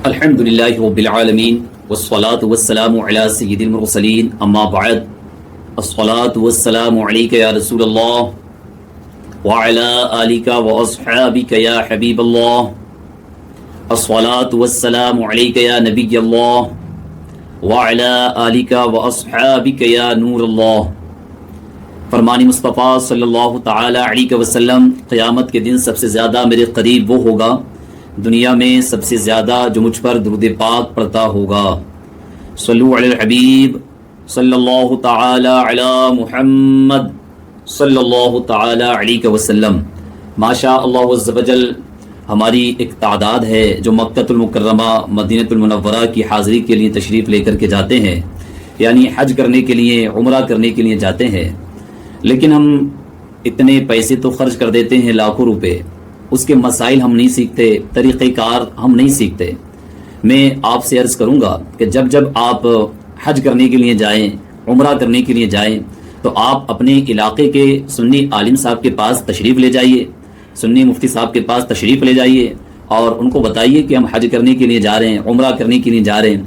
الحمد للہ رب العالمین والصلاة والسلام علی سید المرسلین اما بعد الصلاة والسلام علیک یا رسول اللہ وعلی آلک واصحابک یا حبیب اللہ الصلاة والسلام علیک یا نبی اللہ وعلی آلک واصحابک یا نور اللہ۔ فرمان مصطفیٰ صلی اللہ تعالی علیہ وسلم، قیامت کے دن سب سے زیادہ میرے قریب وہ ہوگا دنیا میں سب سے زیادہ جو مجھ پر درود پاک پڑھتا ہوگا۔ صلو علی الحبیب صلی اللہ تعالی علی محمد صلی اللہ تعالی علیہ وسلم۔ ماشاء اللہ عز و جل ہماری ایک تعداد ہے جو مکہ المکرمہ مدینہ المنورہ کی حاضری کے لیے تشریف لے کر کے جاتے ہیں، یعنی حج کرنے کے لیے، عمرہ کرنے کے لیے جاتے ہیں، لیکن ہم اتنے پیسے تو خرچ کر دیتے ہیں، لاکھوں روپے، اس کے مسائل ہم نہیں سیکھتے، طریقہ کار ہم نہیں سیکھتے۔ میں آپ سے عرض کروں گا کہ جب آپ حج کرنے کے لیے جائیں، عمرہ کرنے کے لیے جائیں، تو آپ اپنے علاقے کے سنی عالم صاحب کے پاس تشریف لے جائیے، سنی مفتی صاحب کے پاس تشریف لے جائیے اور ان کو بتائیے کہ ہم حج کرنے کے لیے جا رہے ہیں، عمرہ کرنے کے لیے جا رہے ہیں،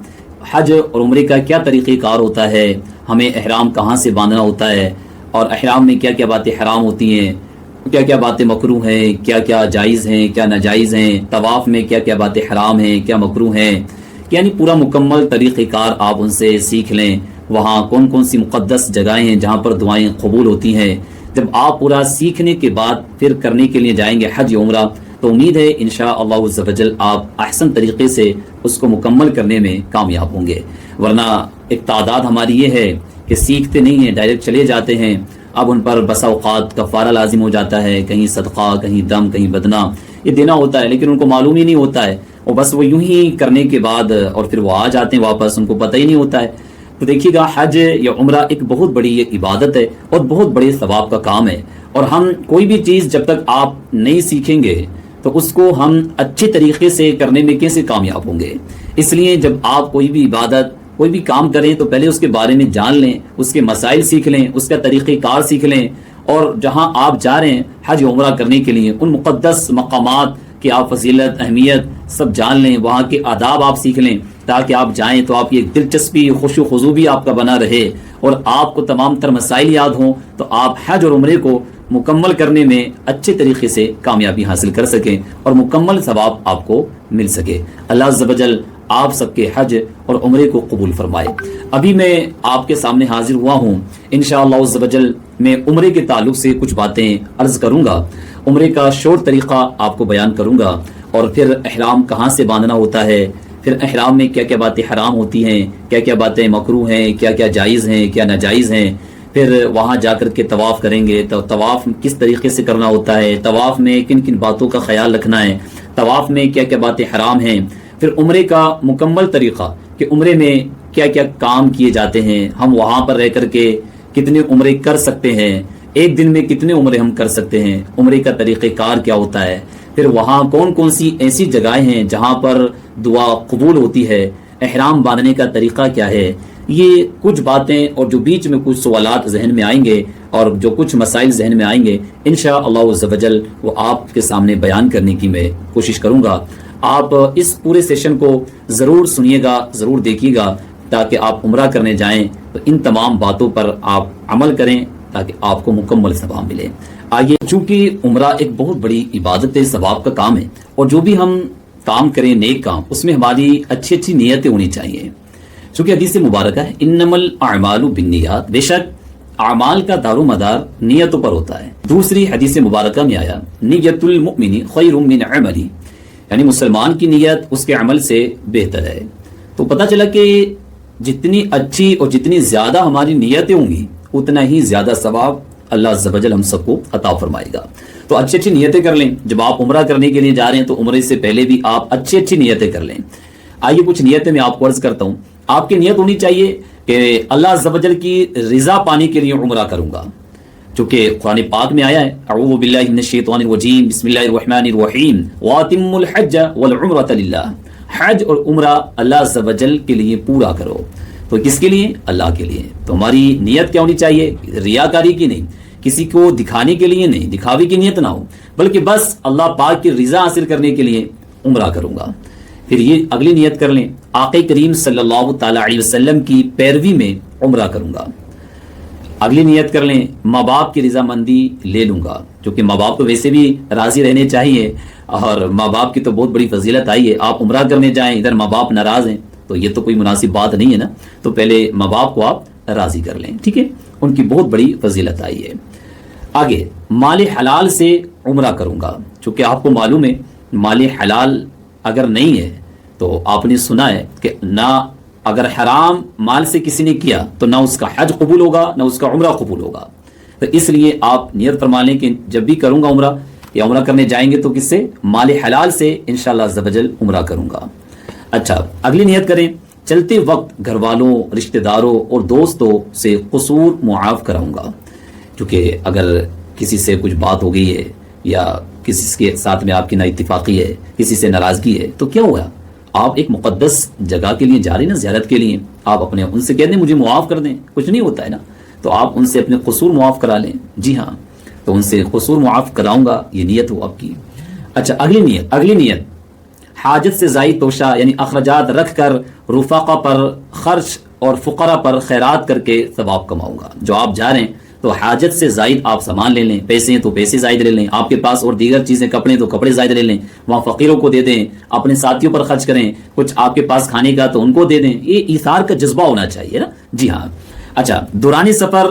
حج اور عمرے کا کیا طریقہ کار ہوتا ہے، ہمیں احرام کہاں سے باندھنا ہوتا ہے، اور احرام میں کیا کیا باتیں حرام ہوتی ہیں، کیا کیا باتیں مکروہ ہیں، کیا کیا جائز ہیں، کیا ناجائز ہیں، طواف میں کیا کیا باتیں حرام ہیں، کیا مکروہ ہیں، یعنی پورا مکمل طریقہ کار آپ ان سے سیکھ لیں۔ وہاں کون کون سی مقدس جگہیں ہیں جہاں پر دعائیں قبول ہوتی ہیں۔ جب آپ پورا سیکھنے کے بعد پھر کرنے کے لیے جائیں گے حج عمرہ، تو امید ہے انشاءاللہ عز و جل آپ احسن طریقے سے اس کو مکمل کرنے میں کامیاب ہوں گے۔ ورنہ ایک تعداد ہماری یہ ہے کہ سیکھتے نہیں ہیں، ڈائریکٹ چلے جاتے ہیں، اب ان پر بسا اوقات کفارہ لازم ہو جاتا ہے، کہیں صدقہ، کہیں دم، کہیں بدنہ، یہ دینا ہوتا ہے، لیکن ان کو معلوم ہی نہیں ہوتا ہے، اور بس وہ یوں ہی کرنے کے بعد اور پھر وہ آ جاتے ہیں واپس، ان کو پتہ ہی نہیں ہوتا ہے۔ تو دیکھیے گا حج یا عمرہ ایک بہت بڑی یہ عبادت ہے اور بہت بڑے ثواب کا کام ہے، اور ہم کوئی بھی چیز جب تک آپ نہیں سیکھیں گے تو اس کو ہم اچھے طریقے سے کرنے میں کیسے کامیاب ہوں گے۔ اس لیے جب آپ کوئی بھی عبادت، کوئی بھی کام کریں تو پہلے اس کے بارے میں جان لیں، اس کے مسائل سیکھ لیں، اس کا طریقہ کار سیکھ لیں، اور جہاں آپ جا رہے ہیں حج عمرہ کرنے کے لیے ان مقدس مقامات کی آپ فضیلت، اہمیت سب جان لیں، وہاں کے آداب آپ سیکھ لیں، تاکہ آپ جائیں تو آپ کی ایک دلچسپی، خوش و خضوع بھی آپ کا بنا رہے، اور آپ کو تمام تر مسائل یاد ہوں، تو آپ حج اور عمرے کو مکمل کرنے میں اچھے طریقے سے کامیابی حاصل کر سکیں اور مکمل ثواب آپ کو مل سکے۔ اللہ عز و جل آپ سب کے حج اور عمرے کو قبول فرمائے۔ ابھی میں آپ کے سامنے حاضر ہوا ہوں، انشاءاللہ عز و جل میں عمرے کے تعلق سے کچھ باتیں عرض کروں گا، عمرے کا شورٹ طریقہ آپ کو بیان کروں گا، اور پھر احرام کہاں سے باندھنا ہوتا ہے، پھر احرام میں کیا کیا باتیں حرام ہوتی ہیں، کیا کیا باتیں مکروہ ہیں، کیا کیا جائز ہیں، کیا ناجائز ہیں، پھر وہاں جا کر کے طواف کریں گے تو طواف کس طریقے سے کرنا ہوتا ہے، طواف میں کن کن باتوں کا خیال رکھنا ہے، طواف میں کیا کیا باتیں حرام ہیں، پھر عمرے کا مکمل طریقہ کہ عمرے میں کیا کیا کام کیے جاتے ہیں، ہم وہاں پر رہ کر کے کتنے عمرے کر سکتے ہیں، ایک دن میں کتنے عمرے ہم کر سکتے ہیں، عمرے کا طریقہ کار کیا ہوتا ہے، پھر وہاں کون کون سی ایسی جگہیں ہیں جہاں پر دعا قبول ہوتی ہے، احرام باندھنے کا طریقہ کیا ہے، یہ کچھ باتیں، اور جو بیچ میں کچھ سوالات ذہن میں آئیں گے اور جو کچھ مسائل ذہن میں آئیں گے انشاءاللہ عز و جل وہ آپ کے سامنے بیان کرنے کی میں کوشش کروں گا۔ آپ اس پورے سیشن کو ضرور سنیے گا، ضرور دیکھیے گا، تاکہ آپ عمرہ کرنے جائیں تو ان تمام باتوں پر آپ عمل کریں تاکہ آپ کو مکمل ثواب ملے۔ آئیے، چونکہ عمرہ ایک بہت بڑی عبادت ہے، ثواب کا کام ہے، اور جو بھی ہم کام کریں نیک کام، اس میں ہماری اچھی اچھی نیتیں ہونی چاہیے، چونکہ حدیث مبارکہ ہے انما الاعمال بالنیات، بے شک اعمال کا دار و مدار نیتوں پر ہوتا ہے۔ دوسری حدیث مبارکہ میں آیا نیت المؤمن خیر من عملی، یعنی مسلمان کی نیت اس کے عمل سے بہتر ہے۔ تو پتہ چلا کہ جتنی اچھی اور جتنی زیادہ ہماری نیتیں ہوں گی اتنا ہی زیادہ ثواب اللہ عز و جل ہم سب کو عطا فرمائے گا۔ تو اچھی اچھی نیتیں کر لیں، جب آپ عمرہ کرنے کے لیے جا رہے ہیں تو عمرے سے پہلے بھی آپ اچھی اچھی نیتیں کر لیں۔ آئیے کچھ نیتیں میں آپ کو عرض کرتا ہوں۔ آپ کی نیت ہونی چاہیے کہ اللہ عز و جل کی رضا پانے کے لیے عمرہ کروں گا، چونکہ قرآن پاک میں آیا ہے اعوذ باللہ من الشیطان الرجیم بسم اللہ الرحمن الرحیم واتموا الحج والعمرۃ للہ، حج اور عمرہ اللہ عز و جل کے لیے پورا کرو۔ تو کس کے لیے؟ اللہ کے لیے۔ تو ہماری نیت کیا ہونی چاہیے؟ ریاکاری کی نہیں، کسی کو دکھانے کے لیے نہیں، دکھاوے کی نیت نہ ہو، بلکہ بس اللہ پاک کی رضا حاصل کرنے کے لیے عمرہ کروں گا۔ پھر یہ اگلی نیت کر لیں، آقا کریم صلی اللہ تعالیٰ علیہ وسلم کی پیروی میں عمرہ کروں گا۔ اگلی نیت کر لیں، ماں باپ کی رضامندی لے لوں گا، کیونکہ ماں باپ تو ویسے بھی راضی رہنے چاہیے، اور ماں باپ کی تو بہت بڑی فضیلت آئی ہے۔ آپ عمرہ کرنے جائیں، ادھر ماں باپ ناراض ہیں، تو یہ تو کوئی مناسب بات نہیں ہے نا، تو پہلے ماں باپ کو آپ راضی کر لیں، ٹھیک ہے، ان کی بہت بڑی فضیلت آئی ہے۔ آگے مال حلال سے عمرہ کروں گا، چونکہ آپ کو معلوم ہے مال حلال اگر نہیں ہے تو آپ نے سنا ہے کہ نہ اگر حرام مال سے کسی نے کیا تو نہ اس کا حج قبول ہوگا نہ اس کا عمرہ قبول ہوگا، تو اس لیے آپ نیت فرما لیں کہ جب بھی کروں گا عمرہ یا عمرہ کرنے جائیں گے تو کس سے؟ مال حلال سے انشاءاللہ عز و جل عمرہ کروں گا۔ اچھا، اگلی نیت کریں، چلتے وقت گھر والوں، رشتہ داروں اور دوستوں سے قصور معاف کراؤں گا، کیونکہ اگر کسی سے کچھ بات ہو گئی ہے یا کسی کے ساتھ میں آپ کی نا اتفاقی ہے، کسی سے ناراضگی ہے، تو کیا ہوا؟ آپ ایک مقدس جگہ کے لیے جا رہے ہیں نا، زیارت کے لیے، آپ اپنے ان سے کہہ دیں مجھے معاف کر دیں، کچھ نہیں ہوتا ہے نا، تو آپ ان سے اپنے قصور معاف کرا لیں۔ جی ہاں، تو ان سے قصور معاف کراؤں گا، یہ نیت ہو آپ کی۔ اچھا، اگلی نیت حاجت سے زائد توشہ یعنی اخراجات رکھ کر رفقا پر خرچ اور فقراء پر خیرات کر کے ثواب کماؤں گا۔ جو آپ جا رہے ہیں تو حاجت سے زائد آپ سامان لے لیں، پیسے ہیں تو پیسے زائد لے لیں، آپ کے پاس اور دیگر چیزیں کپڑے تو کپڑے زائد لے لیں، وہاں فقیروں کو دے دیں، اپنے ساتھیوں پر خرچ کریں، کچھ آپ کے پاس کھانے کا تو ان کو دے دیں، یہ ایثار کا جذبہ ہونا چاہیے نا۔ جی ہاں۔ اچھا، دوران سفر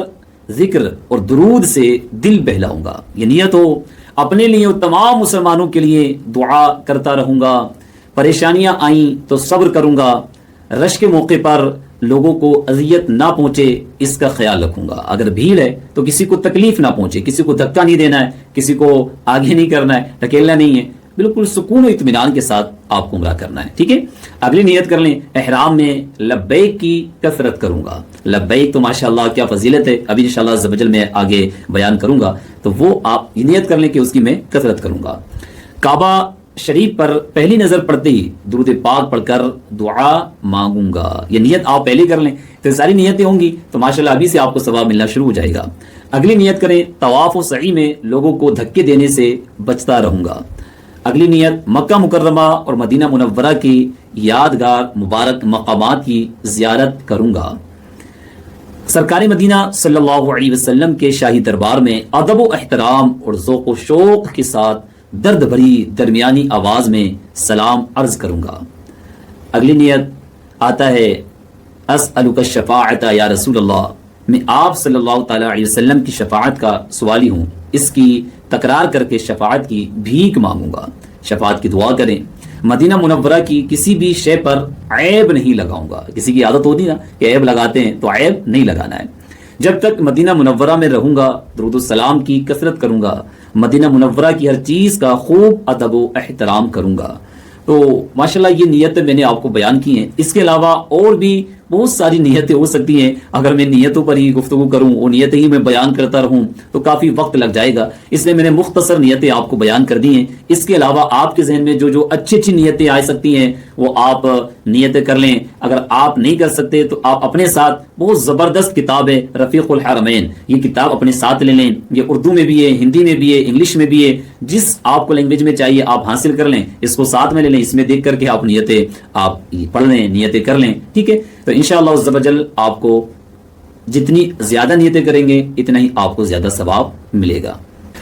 ذکر اور درود سے دل بہلاؤں گا، یہ نیت ہو، اپنے لیے اور تمام مسلمانوں کے لیے دعا کرتا رہوں گا، پریشانیاں آئیں تو صبر کروں گا، رش کے موقع پر لوگوں کو اذیت نہ پہنچے اس کا خیال رکھوں گا، اگر بھیڑ ہے تو کسی کو تکلیف نہ پہنچے، کسی کو دھکا نہیں دینا ہے، کسی کو آگے نہیں کرنا ہے، ڈھکیلنا نہیں ہے، بالکل سکون و اطمینان کے ساتھ آپ کو عمرہ کرنا ہے، ٹھیک ہے۔ اگلی نیت کر لیں، احرام میں لبیک کی کثرت کروں گا۔ لبیک تو ماشاءاللہ کیا فضیلت ہے، ابھی انشاءاللہ عز و جل میں آگے بیان کروں گا، تو وہ آپ یہ نیت کر لیں کہ اس کی میں کثرت کروں گا۔ کعبہ شریف پر پہلی نظر پڑتے ہی درود پاک پڑھ کر دعا مانگوں گا، یہ نیت آپ پہلے کر لیں، تو ساری نیتیں ہوں گی تو ماشاءاللہ ابھی سے آپ کو ثواب ملنا شروع ہو جائے گا۔ اگلی نیت کریں، طواف و سعی میں لوگوں کو دھکے دینے سے بچتا رہوں گا۔ اگلی نیت، مکہ مکرمہ اور مدینہ منورہ کی یادگار مبارک مقامات کی زیارت کروں گا۔ سرکار مدینہ صلی اللہ علیہ وسلم کے شاہی دربار میں ادب و احترام اور ذوق و شوق کے ساتھ درد بھری درمیانی آواز میں سلام عرض کروں گا۔ اگلی نیت آتا ہے، اسألک الشفاعۃ یا رسول اللہ، میں آپ صلی اللہ تعالیٰ علیہ وسلم کی شفاعت کا سوالی ہوں، اس کی تکرار کر کے شفاعت کی بھیک مانگوں گا۔ شفاعت کی دعا کریں۔ مدینہ منورہ کی کسی بھی شے پر عیب نہیں لگاؤں گا، کسی کی عادت ہوتی نا کہ عیب لگاتے ہیں، تو عیب نہیں لگانا ہے۔ جب تک مدینہ منورہ میں رہوں گا درود السلام کی کثرت کروں گا، مدینہ منورہ کی ہر چیز کا خوب ادب و احترام کروں گا۔ تو ماشاءاللہ یہ نیتیں میں نے آپ کو بیان کی ہیں، اس کے علاوہ اور بھی بہت ساری نیتیں ہو سکتی ہیں، اگر میں نیتوں پر ہی گفتگو کروں، وہ نیتیں ہی میں بیان کرتا رہوں تو کافی وقت لگ جائے گا، اس لیے میں نے مختصر نیتیں آپ کو بیان کر دی ہیں۔ اس کے علاوہ آپ کے ذہن میں جو اچھی نیتیں آ سکتی ہیں وہ آپ نیتیں کر لیں۔ اگر آپ نہیں کر سکتے تو آپ اپنے ساتھ بہت زبردست کتاب ہے رفیق الحرمین، یہ کتاب اپنے ساتھ لے لیں، یہ اردو میں بھی ہے، ہندی میں بھی ہے، انگلش میں بھی ہے، جس آپ کو لینگویج میں چاہیے آپ حاصل کر لیں، اس کو ساتھ میں لے لیں، اس میں دیکھ کر کے آپ نیتیں آپ پڑھ لیں، نیتیں کر لیں، ٹھیک ہے۔ تو انشاءاللہ عز و جل آپ کو جتنی زیادہ نیتیں کریں گے اتنا ہی آپ کو زیادہ ثواب ملے گا۔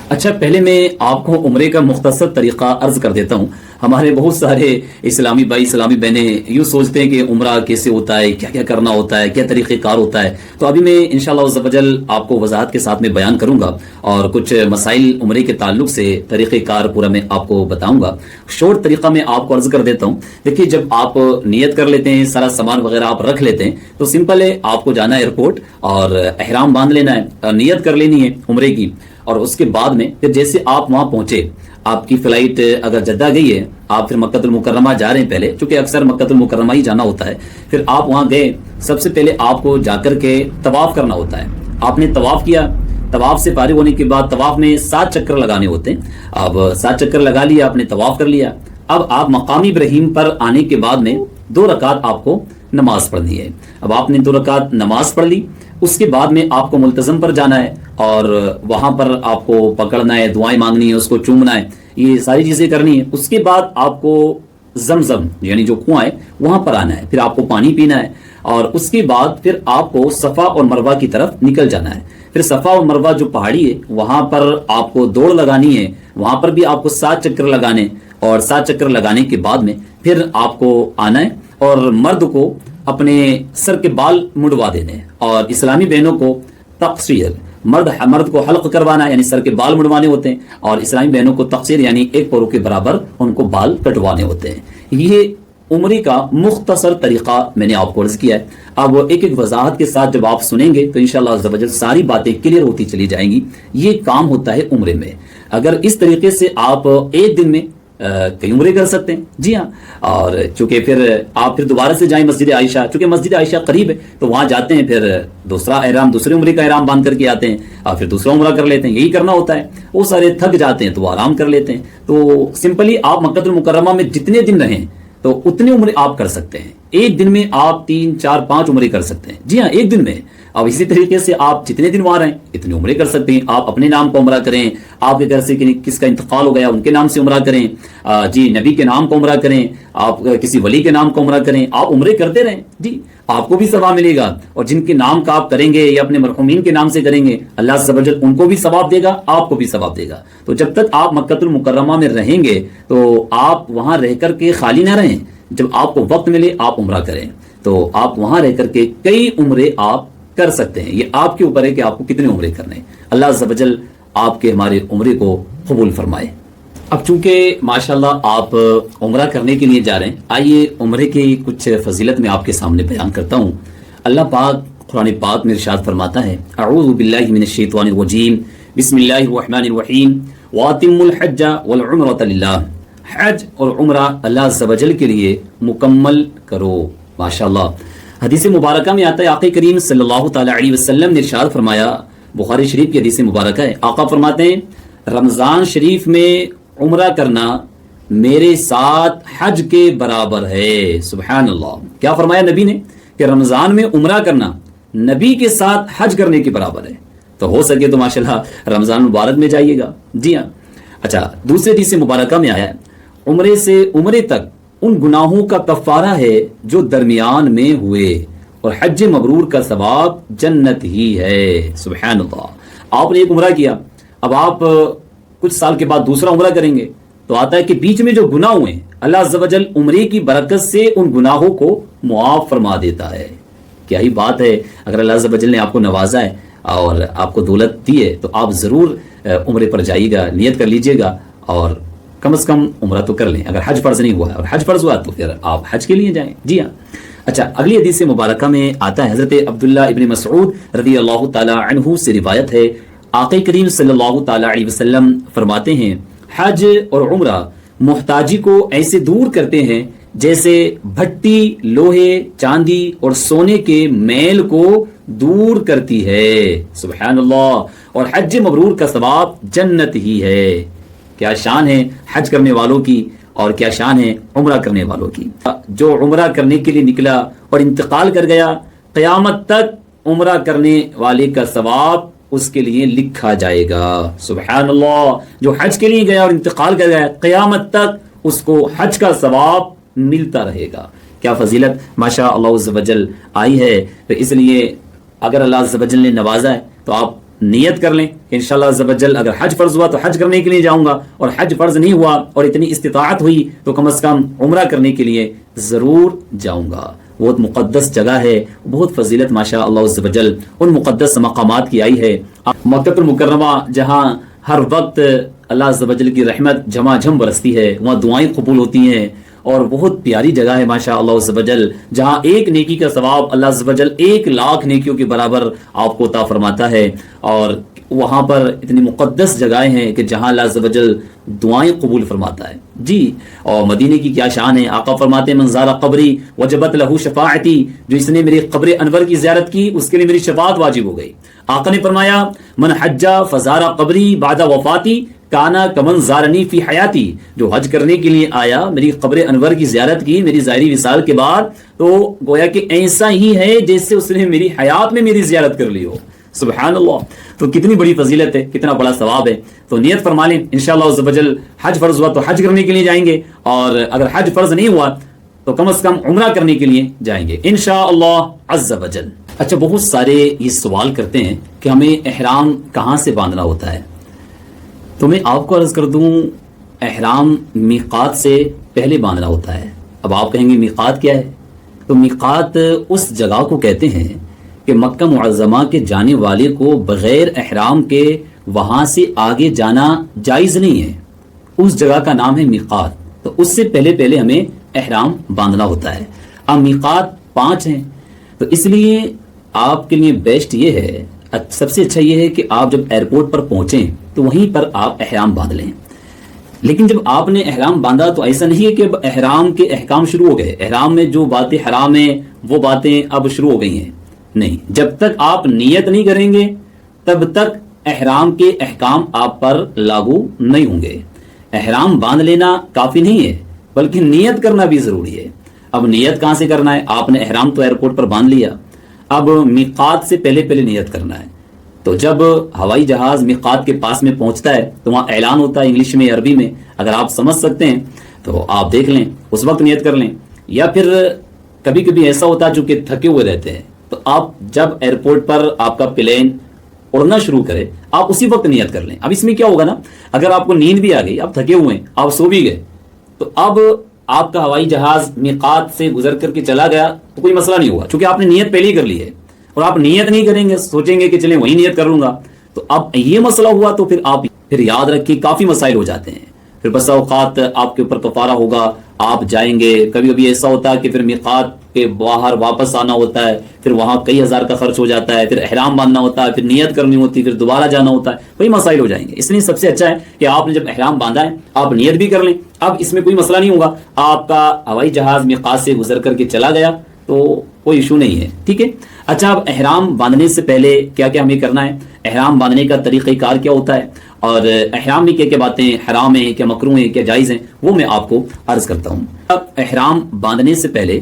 اچھا، پہلے میں آپ کو عمرے کا مختصر طریقہ عرض کر دیتا ہوں۔ ہمارے بہت سارے اسلامی بھائی اسلامی بہنیں یوں سوچتے ہیں کہ عمرہ کیسے ہوتا ہے، کیا کیا کرنا ہوتا ہے، کیا طریقہ کار ہوتا ہے، تو ابھی میں انشاءاللہ عز و جل آپ کو وضاحت کے ساتھ میں بیان کروں گا اور کچھ مسائل عمرے کے تعلق سے طریقہ کار پورا میں آپ کو بتاؤں گا۔ شورٹ طریقہ میں آپ کو عرض کر دیتا ہوں۔ دیکھیے، جب آپ نیت کر لیتے ہیں، سارا سامان وغیرہ آپ رکھ لیتے ہیں تو سمپل ہے، آپ کو جانا ہے ایئرپورٹ اور احرام باندھ لینا ہے، نیت کر لینی ہے عمرے کی، اور اس کے بعد میں پھر جیسے آپ وہاں پہنچے، آپ کی فلائٹ اگر جدہ گئی ہے، آپ پھر مکہ المکرمہ جا رہے ہیں پہلے، چونکہ اکثر مکہ المکرمہ ہی جانا ہوتا ہے، پھر آپ وہاں گئے، سب سے پہلے آپ کو جا کر کے طواف کرنا ہوتا ہے۔ آپ نے طواف کیا، طواف سے فارغ ہونے کے بعد طواف میں 7 چکر لگانے ہوتے ہیں، اب 7 چکر لگا لیا، آپ نے طواف کر لیا، اب آپ مقام ابراہیم پر آنے کے بعد میں 2 رکعت آپ کو نماز پڑھنی ہے۔ اب آپ نے 2 رکعت نماز پڑھ لی، اس کے بعد میں آپ کو ملتزم پر جانا ہے اور وہاں پر آپ کو پکڑنا ہے، دعائیں مانگنی ہے، اس کو چومنا ہے، یہ ساری چیزیں کرنی ہے۔ اس کے بعد آپ کو زمزم یعنی جو کنواں ہے وہاں پر آنا ہے، پھر آپ کو پانی پینا ہے، اور اس کے بعد پھر آپ کو صفا اور مروہ کی طرف نکل جانا ہے۔ پھر صفا اور مروہ جو پہاڑی ہے وہاں پر آپ کو دوڑ لگانی ہے، وہاں پر بھی آپ کو 7 چکر لگانے، اور 7 چکر لگانے کے بعد میں پھر آپ کو آنا ہے اور مرد کو اپنے سر کے بال مڑوا دینے ہیں، اور اسلامی بہنوں کو تقصیر، مرد کو حلق کروانا یعنی سر کے بال مڑوانے ہوتے ہیں، اور اسلامی بہنوں کو تقصیر یعنی 1 پرو کے برابر ان کو بال کٹوانے ہوتے ہیں۔ یہ عمرے کا مختصر طریقہ میں نے آپ کو عرض کیا ہے۔ اب ایک ایک وضاحت کے ساتھ جب آپ سنیں گے تو انشاءاللہ عز و جل ساری باتیں کلیئر ہوتی چلی جائیں گی۔ یہ کام ہوتا ہے عمرے میں۔ اگر اس طریقے سے آپ ایک دن میں کئی عمرے کر سکتے ہیں، جی ہاں، اور چونکہ پھر آپ پھر دوبارہ سے جائیں مسجد عائشہ، چونکہ مسجد عائشہ قریب ہے تو وہاں جاتے ہیں، پھر دوسرے عمرے کا احرام باندھ کر کے آتے ہیں، اور پھر دوسرا عمرہ کر لیتے ہیں۔ یہی کرنا ہوتا ہے۔ وہ سارے تھک جاتے ہیں تو وہ آرام کر لیتے ہیں۔ تو سمپلی آپ مکہ المکرمہ میں جتنے دن رہیں تو اتنے عمرے آپ کر سکتے ہیں۔ ایک دن میں آپ 3 4 5 عمرے کر سکتے ہیں، جی ہاں، ایک دن میں۔ اب اسی طریقے سے آپ جتنے دن وہاں رہیں اتنے عمرے کر سکتے ہیں۔ آپ اپنے نام کا عمرہ کریں، آپ کے گھر سے کس کا انتقال ہو گیا ان کے نام سے عمرہ کریں، جی نبی کے نام کا عمرہ کریں، آپ کسی ولی کے نام کا عمرہ کریں، آپ عمرے کرتے رہیں، جی آپ کو بھی ثواب ملے گا، اور جن کے نام کا آپ کریں گے یا اپنے مرحومین کے نام سے کریں گے اللہ عز و جل ان کو بھی ثواب دے گا، آپ کو بھی ثواب دے گا۔ تو جب تک آپ مکہ المکرمہ میں رہیں گے تو آپ وہاں رہ کر کے خالی نہ رہیں، جب آپ کو وقت ملے آپ عمرہ کریں، تو آپ وہاں رہ کر کے کئی عمرے آپ کر سکتے ہیں۔ یہ آپ کے اوپر ہے کہ آپ کو کتنے عمرے کرنے ہیں۔ اللہ عز و جل آپ کے ہمارے عمرے کو قبول فرمائے۔ اب چونکہ ماشاءاللہ آپ عمرہ کرنے کے لیے جا رہے ہیں، آئیے عمرے کی کچھ فضیلت میں آپ کے سامنے بیان کرتا ہوں۔ اللہ پاک قرآن پاک میں ارشاد فرماتا ہے، اعوذ باللہ من الشیطان الرجیم، بسم اللہ الرحمن الرحیم، وَأَتِمُّوا الْحَجَّ وَالْعُمْرَةَ لِلَّهِ، حج اور عمرہ اللہ عز و جل کے لیے مکمل کرو۔ ماشاءاللہ حدیث مبارکہ میں آتا ہے، آقا کریم صلی اللہ تعالی علیہ وسلم نے ارشاد فرمایا، بخاری شریف کی حدیث مبارکہ ہے، آقا فرماتے ہیں رمضان شریف میں عمرہ کرنا میرے ساتھ حج کے برابر ہے۔ سبحان اللہ، کیا فرمایا نبی نے کہ رمضان میں عمرہ کرنا نبی کے ساتھ حج کرنے کے برابر ہے۔ تو ہو سکے تو ماشاءاللہ رمضان مبارک میں جائیے گا، جی ہاں۔ اچھا، دوسرے حدیث مبارکہ میں آیا ہے، عمرے سے عمرے تک ان گناہوں کا کفارہ ہے جو درمیان میں ہوئے، اور حج مبرور کا ثواب جنت ہی ہے۔ سبحان اللہ، آپ نے ایک عمرہ کیا، اب آپ کچھ سال کے بعد دوسرا عمرہ کریں گے تو آتا ہے کہ بیچ میں جو گناہ ہوئے اللہ عز و جل عمرے کی برکت سے ان گناہوں کو معاف فرما دیتا ہے۔ کیا ہی بات ہے، اگر اللہ عز و جل نے آپ کو نوازا ہے اور آپ کو دولت دی ہے تو آپ ضرور عمرے پر جائیے گا، نیت کر لیجئے گا، اور کم از کم عمرہ تو کر لیں۔ اگر حج فرض نہیں ہوا اور حج فرض ہوا تو پھر آپ حج کے لیے جائیں، جی ہاں۔ اچھا، اگلی حدیث مبارکہ میں آتا ہے، حضرت عبداللہ ابن مسعود رضی اللہ تعالی عنہ سے روایت ہے، آقا کریم صلی اللہ تعالی علیہ وسلم فرماتے ہیں، حج اور عمرہ محتاجی کو ایسے دور کرتے ہیں جیسے بھٹی لوہے، چاندی اور سونے کے میل کو دور کرتی ہے۔ سبحان اللہ، اور حج مبرور کا ثواب جنت ہی ہے۔ کیا شان ہے حج کرنے والوں کی، اور کیا شان ہے عمرہ کرنے والوں کی۔ جو عمرہ کرنے کے لیے نکلا اور انتقال کر گیا، قیامت تک عمرہ کرنے والے کا ثواب اس کے لیے لکھا جائے گا۔ سبحان اللہ، جو حج کے لیے گیا اور انتقال کر گیا، قیامت تک اس کو حج کا ثواب ملتا رہے گا۔ کیا فضیلت ماشاء اللہ عز و جل آئی ہے۔ تو اس لیے اگر اللہ عز و جل نے نوازا ہے تو آپ نیت کر لیں کہ انشاءاللہ عز و جل اگر حج فرض ہوا تو حج کرنے کے لیے جاؤں گا، اور حج فرض نہیں ہوا اور اتنی استطاعت ہوئی تو کم از کم عمرہ کرنے کے لیے ضرور جاؤں گا۔ بہت مقدس جگہ ہے، بہت فضیلت ماشاء اللہ عز و جل ان مقدس مقامات کی آئی ہے۔ مکہ المکرمہ جہاں ہر وقت اللہ عز و جل کی رحمت جھما جھم برستی ہے، وہاں دعائیں قبول ہوتی ہیں، اور بہت پیاری جگہ ہے ماشاء اللہ عز و جل، جہاں ایک نیکی کا ثواب اللہ عز و جل 1,00,000 نیکیوں کے برابر آپ کو عطا فرماتا ہے۔ اور وہاں پر اتنی مقدس جگہیں ہیں کہ جہاں اللہ عز و جل دعائیں قبول فرماتا ہے، جی۔ اور مدینے کی کیا شان ہے، آقا فرماتے ہیں من زار قبری وجبت لہ شفاعتی، جو اس نے میری قبر انور کی زیارت کی اس کے لیے میری شفاعت واجب ہو گئی۔ آقا نے فرمایا من حج فزار قبری بعد وفاتی کانا کمن زارنی فی حیاتی، جو حج کرنے کے لیے آیا، میری قبر انور کی زیارت کی میری ظاہری وصال کے بعد، تو گویا کہ ایسا ہی ہے جیسے اس نے میری حیات میں میری زیارت کر لی ہو۔ سبحان اللہ. تو کتنی بڑی فضیلت ہے, کتنا بڑا ثواب ہے. تو نیت فرما لیں انشاءاللہ عز و جل. حج فرض ہوا تو حج کرنے کے لیے جائیں گے, اور اگر حج فرض نہیں ہوا تو کم از کم عمرہ کرنے کے لیے جائیں گے انشاءاللہ عز و جل. اچھا, بہت سارے یہ سوال کرتے ہیں کہ ہمیں احرام کہاں سے باندھنا ہوتا ہے. تو میں آپ کو عرض کر دوں, احرام میقات سے پہلے باندھنا ہوتا ہے. اب آپ کہیں گے میقات کیا ہے؟ تو میقات اس جگہ کو کہتے ہیں کہ مکہ معظمہ کے جانے والے کو بغیر احرام کے وہاں سے آگے جانا جائز نہیں ہے. اس جگہ کا نام ہے میقات. تو اس سے پہلے ہمیں احرام باندھنا ہوتا ہے. اب میقات 5 ہیں, تو اس لیے آپ کے لیے بیسٹ یہ ہے, سب سے اچھا یہ ہے کہ آپ جب ایئرپورٹ پر پہنچیں تو وہیں پر آپ احرام باندھ لیں. لیکن جب آپ نے احرام باندھا تو ایسا نہیں ہے کہ اب احرام کے احکام شروع ہو گئے, احرام میں جو باتیں حرام ہیں وہ باتیں اب شروع ہو گئی ہیں. نہیں, جب تک آپ نیت نہیں کریں گے تب تک احرام کے احکام آپ پر لاگو نہیں ہوں گے. احرام باندھ لینا کافی نہیں ہے بلکہ نیت کرنا بھی ضروری ہے. اب نیت کہاں سے کرنا ہے؟ آپ نے احرام تو ایئرپورٹ پر باندھ لیا, اب میقات سے پہلے نیت کرنا ہے. تو جب ہوائی جہاز میقات کے پاس میں پہنچتا ہے تو وہاں اعلان ہوتا ہے انگلش میں عربی میں, اگر آپ سمجھ سکتے ہیں تو آپ دیکھ لیں, اس وقت نیت کر لیں. یا پھر کبھی کبھی ایسا ہوتا ہے جو کہ تھکے ہوئے رہتے ہیں, تو آپ جب ایئرپورٹ پر آپ کا پلین اڑنا شروع کرے آپ اسی وقت نیت کر لیں. اب اس میں کیا ہوگا نا, اگر آپ کو نیند بھی آ گئی, آپ تھکے ہوئے ہیں, آپ سو بھی گئے, تو اب آپ کا ہوائی جہاز میقات سے گزر کر کے چلا گیا تو کوئی مسئلہ نہیں ہوا, چونکہ آپ نے نیت پہلے ہی کر لی ہے. اور آپ نیت نہیں کریں گے, سوچیں گے کہ چلیں وہی نیت کر لوں گا, تو اب یہ مسئلہ ہوا تو پھر آپ یاد رکھیں کافی مسائل ہو جاتے ہیں. پھر بسا اوقات آپ کے اوپر کفارہ ہوگا, آپ جائیں گے. کبھی کبھی ایسا ہوتا ہے کہ پھر میقات کے باہر واپس آنا ہوتا ہے, پھر وہاں کئی ہزار کا خرچ ہو جاتا ہے, پھر احرام باندھنا ہوتا ہے, پھر نیت کرنی ہوتی ہے, پھر دوبارہ جانا ہوتا ہے, وہی مسائل ہو جائیں گے. اس لیے سب سے اچھا ہے کہ آپ نے جب احرام باندھا ہے آپ نیت بھی کر لیں. اب اس میں کوئی مسئلہ نہیں ہوگا, آپ کا ہوائی جہاز میقات سے گزر کر کے چلا گیا تو کوئی ایشو نہیں ہے, ٹھیک ہے. اچھا, اب احرام باندھنے سے پہلے کیا کیا ہمیں کرنا ہے, احرام باندھنے کا طریقہ کار کیا ہوتا ہے, اور احرام میں کیا کیا باتیں حرام ہیں, کیا مکروہ ہیں, کیا جائز ہیں, وہ میں آپ کو عرض کرتا ہوں. اب احرام باندھنے سے پہلے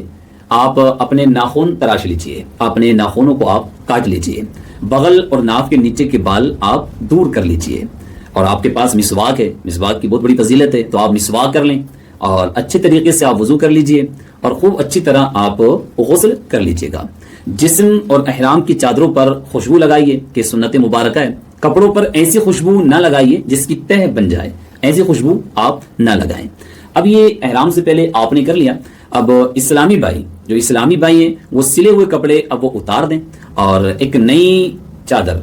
آپ اپنے ناخن تراش لیجئے, اپنے ناخنوں کو آپ کاٹ لیجئے, بغل اور ناف کے نیچے کے بال آپ دور کر لیجئے, اور آپ کے پاس مسواک ہے, مسواک کی بہت بڑی فضیلت ہے, تو آپ مسواک کر لیں اور اچھے طریقے سے آپ وضو کر لیجئے اور خوب اچھی طرح آپ غسل کر لیجئے گا. جسم اور احرام کی چادروں پر خوشبو لگائیے کہ سنت مبارکہ ہے. کپڑوں پر ایسی خوشبو نہ لگائیے جس کی تہ بن جائے, ایسی خوشبو آپ نہ لگائیں. اب یہ احرام سے پہلے آپ نے کر لیا. اب اسلامی بھائی, جو اسلامی بھائی ہیں وہ سلے ہوئے کپڑے اب وہ اتار دیں, اور ایک نئی چادر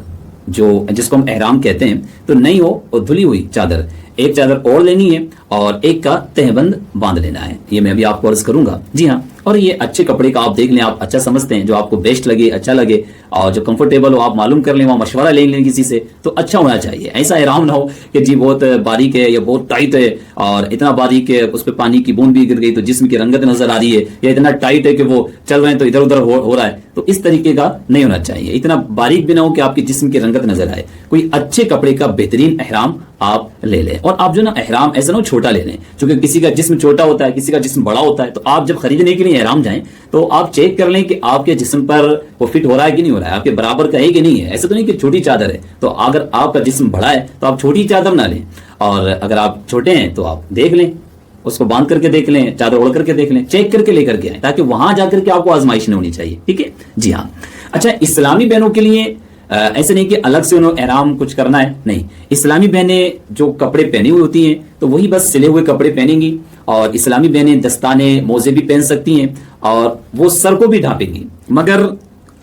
جو جس کو ہم احرام کہتے ہیں, تو نئی ہو اور دھلی ہوئی چادر, ایک چادر اور لینی ہے اور ایک کا تہبند باندھ لینا ہے. یہ میں ابھی آپ کو عرض کروں گا. جی ہاں, اور یہ اچھے کپڑے کا آپ دیکھ لیں, آپ اچھا سمجھتے ہیں, جو آپ کو بیسٹ لگے, اچھا لگے, اور جو کمفرٹیبل ہو آپ معلوم کر لیں, وہاں مشورہ لے لیں کسی سے, تو اچھا ہونا چاہیے. ایسا احرام نہ ہو کہ جی بہت باریک ہے یا بہت ٹائٹ ہے, اور اتنا باریک ہے اس پہ پانی کی بوند بھی گر گئی تو جسم کی رنگت نظر آ رہی ہے, یا اتنا ٹائٹ ہے کہ وہ چل رہے ہیں تو ادھر ادھر ہو رہا ہے. تو اس طریقے کا نہیں ہونا چاہیے. اتنا باریک بھی نہ ہو کہ آپ کی جسم کی رنگت نظر آئے. کوئی اچھے کپڑے کا بہترین احرام آپ لے لیں. اور آپ جو نا احرام ایسا نہ چھوٹا لے لیں, کیونکہ کسی کا جسم چھوٹا ہوتا ہے, کسی کا جسم بڑا ہوتا ہے. تو آپ جب خریدنے کے لیے احرام جائیں تو آپ چیک کر لیں کہ آپ کے جسم پر وہ فٹ ہو رہا ہے کہ نہیں ہو رہا ہے, آپ کے برابر کا ہے کہ نہیں ہے. ایسا تو نہیں کہ چھوٹی چادر ہے, تو اگر آپ کا جسم بڑا ہے تو آپ چھوٹی چادر نہ لیں, اور اگر آپ چھوٹے ہیں تو آپ دیکھ لیں, اس کو باندھ کر کے دیکھ لیں, چادر اوڑھ کر کے دیکھ لیں, چیک کر کے لے کر کے آئیں, تاکہ وہاں جا کر کے آپ کو آزمائش نہیں ہونی چاہیے. ٹھیک ہے, جی ہاں. اچھا, اسلامی بہنوں کے لیے ایسے نہیں کہ الگ سے انہوں احرام کچھ کرنا ہے, نہیں. اسلامی بہنیں جو کپڑے پہنی ہوئی ہوتی ہیں تو وہی بس سلے ہوئے کپڑے پہنیں گی, اور اسلامی بہنیں دستانے موزے بھی پہن سکتی ہیں, اور وہ سر کو بھی ڈھانپیں گی, مگر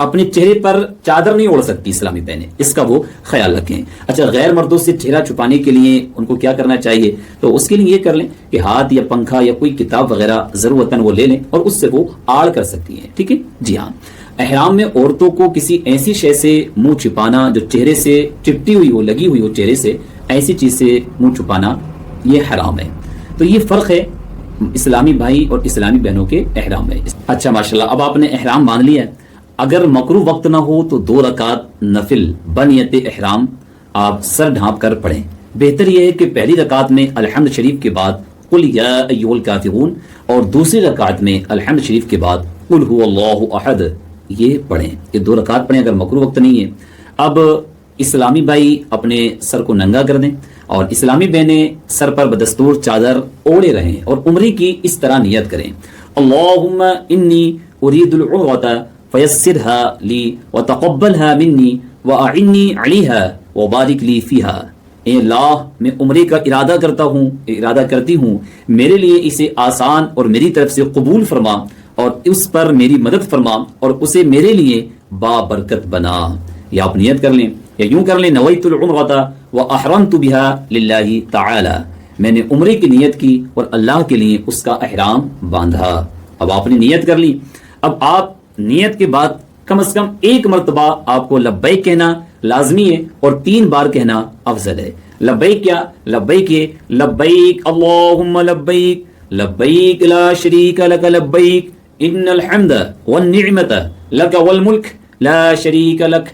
اپنے چہرے پر چادر نہیں اوڑھ سکتی اسلامی بہنیں, اس کا وہ خیال رکھیں. اچھا, غیر مردوں سے چہرہ چھپانے کے لیے ان کو کیا کرنا چاہیے, تو اس کے لیے یہ کر لیں کہ ہاتھ یا پنکھا یا کوئی کتاب وغیرہ ضرورتاً وہ لے لیں اور اس سے وہ آڑ کر سکتی ہیں. ٹھیک ہے, جی ہاں. احرام میں عورتوں کو کسی ایسی شے سے منہ چھپانا جو چہرے سے چپٹی ہوئی ہو, لگی ہوئی ہو چہرے سے, ایسی چیز سے منہ چھپانا یہ حرام ہے. تو یہ فرق ہے اسلامی بھائی اور اسلامی بہنوں کے احرام میں. اچھا, ماشاءاللہ, اب آپ نے احرام باندھ لیا ہے. اگر مکروہ وقت نہ ہو تو 2 رکعت نفل بنیت احرام آپ سر ڈھانپ کر پڑھیں. بہتر یہ ہے کہ پہلی رکعت میں الحمد شریف کے بعد قل یا ایھا الکافرون, اور دوسری رکعت میں الحمد شریف کے بعد قل ھو اللہ احد یہ پڑھیں. یہ 2 رکعت پڑھیں اگر مکروہ وقت نہیں ہے. اب اسلامی بھائی اپنے سر کو ننگا کر دیں اور اسلامی بہنیں سر پر بدستور چادر اوڑے رہیں اور عمرے کی اس طرح نیت کریں، اللہم انی ارید العمرۃ فیسرها لی وتقبلها منی واعنی علیہا وبارک لی فیہا، اے اللہ میں عمرے کا ارادہ کرتی ہوں، میرے لیے اسے آسان اور میری طرف سے قبول فرما اور اس پر میری مدد فرما اور اسے میرے لیے بابرکت بنا۔ یا آپ نیت کر لیں یا یوں کر لیں، نویت العمرۃ واحرمت بها للہ تعالی، میں نے عمرے کی نیت کی اور اللہ کے لیے اس کا احرام باندھا۔ اب آپ نے نیت کر لی، اب آپ نیت کے بعد کم از کم ایک مرتبہ آپ کو لبیک کہنا لازمی ہے اور 3 بار کہنا افضل ہے۔ لبیک کیا؟ لبیک یہ لبیک اللہم لبیک لبیک لا شریک لک لبیک ان الحمد والنعمت لک والملک لا شریک لک،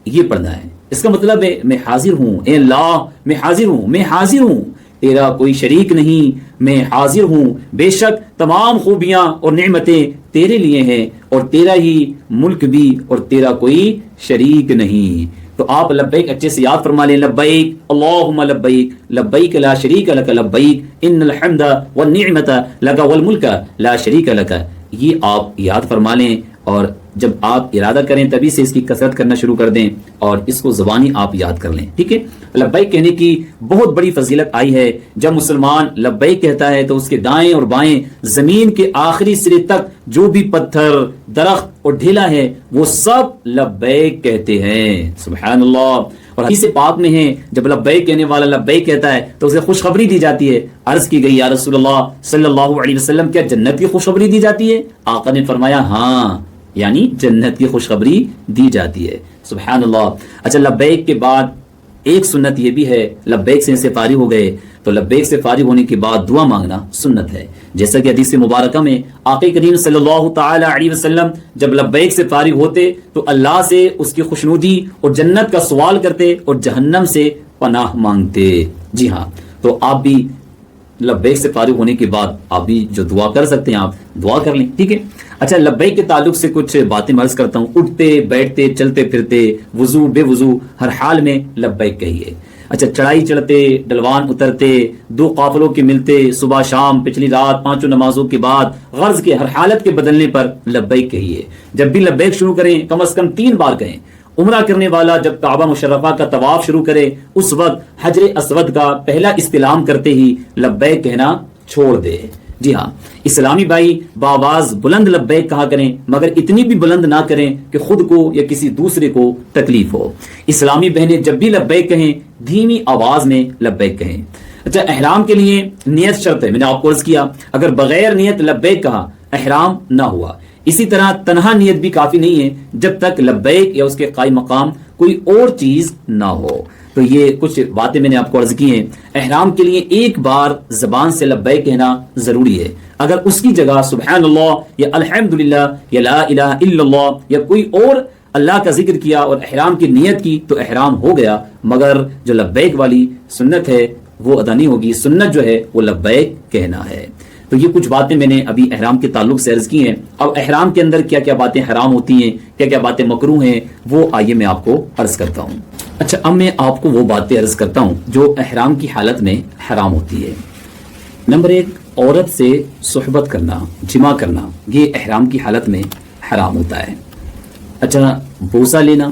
یہ پڑھنا ہے۔ اس کا مطلب ہے میں حاضر ہوں، اے اللہ میں حاضر ہوں، میں حاضر ہوں، تیرا کوئی شریک نہیں، میں حاضر ہوں، بے شک تمام خوبیاں اور نعمتیں تیرے لیے ہیں اور تیرا ہی ملک بھی اور تیرا کوئی شریک نہیں۔ تو آپ لبیک اچھے سے یاد فرما لیں، لبیک اللہم لبیک لبیک لا شریک لک لبیک ان الحمد والنعمت لک والملک لا شریک لک، یہ آپ یاد فرما لیں اور جب آپ ارادہ کریں تبھی سے اس کی کثرت کرنا شروع کر دیں اور اس کو زبانی آپ یاد کر لیں، ٹھیک ہے۔ لبیک کہنے کی بہت بڑی فضیلت آئی ہے، جب مسلمان لبیک کہتا ہے تو اس کے دائیں اور بائیں زمین کے آخری سرے تک جو بھی پتھر، درخت اور ڈھیلا ہے وہ سب لبیک کہتے ہیں، سبحان اللہ۔ اور حدیث پاک میں ہے جب لبیک کہنے والا لبیک کہتا ہے تو اسے خوشخبری دی جاتی ہے۔ عرض کی گئی یا رسول اللہ صلی اللہ علیہ وسلم کیا جنت کی خوشخبری دی جاتی ہے؟ آقا نے فرمایا ہاں، یعنی جنت کی خوشخبری دی جاتی ہے، سبحان اللہ۔ اچھا، لبیک کے بعد ایک سنت یہ بھی ہے، لبیک سے فارغ ہو گئے تو لبیک سے فارغ ہونے کے بعد دعا مانگنا سنت ہے، جیسا کہ حدیث مبارکہ میں آقا کریم صلی اللہ تعالی علیہ وسلم جب لبیک سے فارغ ہوتے تو اللہ سے اس کی خوشنودی اور جنت کا سوال کرتے اور جہنم سے پناہ مانگتے۔ جی ہاں، تو آپ بھی لبیک سے فارغ ہونے کے بعد آپ بھی جو دعا کر سکتے ہیں آپ دعا کر لیں، ٹھیک ہے۔ اچھا، لبیک کے تعلق سے کچھ باتیں عرض کرتا ہوں۔ اٹھتے بیٹھتے چلتے پھرتے وضو بے وضو ہر حال میں لبیک کہیے۔ اچھا، چڑھائی چڑھتے ڈلوان اترتے 2 قافلوں کے ملتے صبح شام پچھلی رات 5 نمازوں کے بعد غرض کے ہر حالت کے بدلنے پر لبیک کہیے۔ جب بھی لبیک شروع کریں کم از کم 3 بار کہیں۔ عمرہ کرنے والا جب کعبہ مشرفہ کا طواف شروع کرے اس وقت حجر اسود کا پہلا استلام کرتے ہی لبیک کہنا چھوڑ دے۔ جی ہاں، اسلامی بھائی بآواز بلند لبیک کہا کریں، مگر اتنی بھی بلند نہ کریں کہ خود کو یا کسی دوسرے کو تکلیف ہو۔ اسلامی بہنیں جب بھی لبیک کہیں دھیمی آواز میں لبیک کہیں۔ اچھا، احرام کے لیے نیت شرط ہے، میں نے آپ کو عرض کیا اگر بغیر نیت لبیک کہا احرام نہ ہوا۔ اسی طرح تنہا نیت بھی کافی نہیں ہے جب تک لبیک یا اس کے قائم مقام کوئی اور چیز نہ ہو۔ تو یہ کچھ باتیں میں نے آپ کو عرض کی ہیں۔ احرام کے لیے ایک بار زبان سے لبیک کہنا ضروری ہے، اگر اس کی جگہ سبحان اللہ یا الحمدللہ یا لا الہ الا اللہ یا کوئی اور اللہ کا ذکر کیا اور احرام کی نیت کی تو احرام ہو گیا، مگر جو لبیک والی سنت ہے وہ ادا نہیں ہوگی۔ سنت جو ہے وہ لبیک کہنا ہے۔ تو یہ کچھ باتیں میں نے ابھی احرام کے تعلق سے عرض کی ہیں۔ اب احرام کے اندر کیا کیا باتیں حرام ہوتی ہیں، کیا کیا باتیں مکروہ ہیں، وہ آئیے میں آپ کو عرض کرتا ہوں۔ اچھا، اب میں آپ کو وہ باتیں عرض کرتا ہوں جو احرام کی حالت میں حرام ہوتی ہے۔ نمبر 1، عورت سے صحبت کرنا، جمع کرنا، یہ احرام کی حالت میں حرام ہوتا ہے۔ اچھا، بوسہ لینا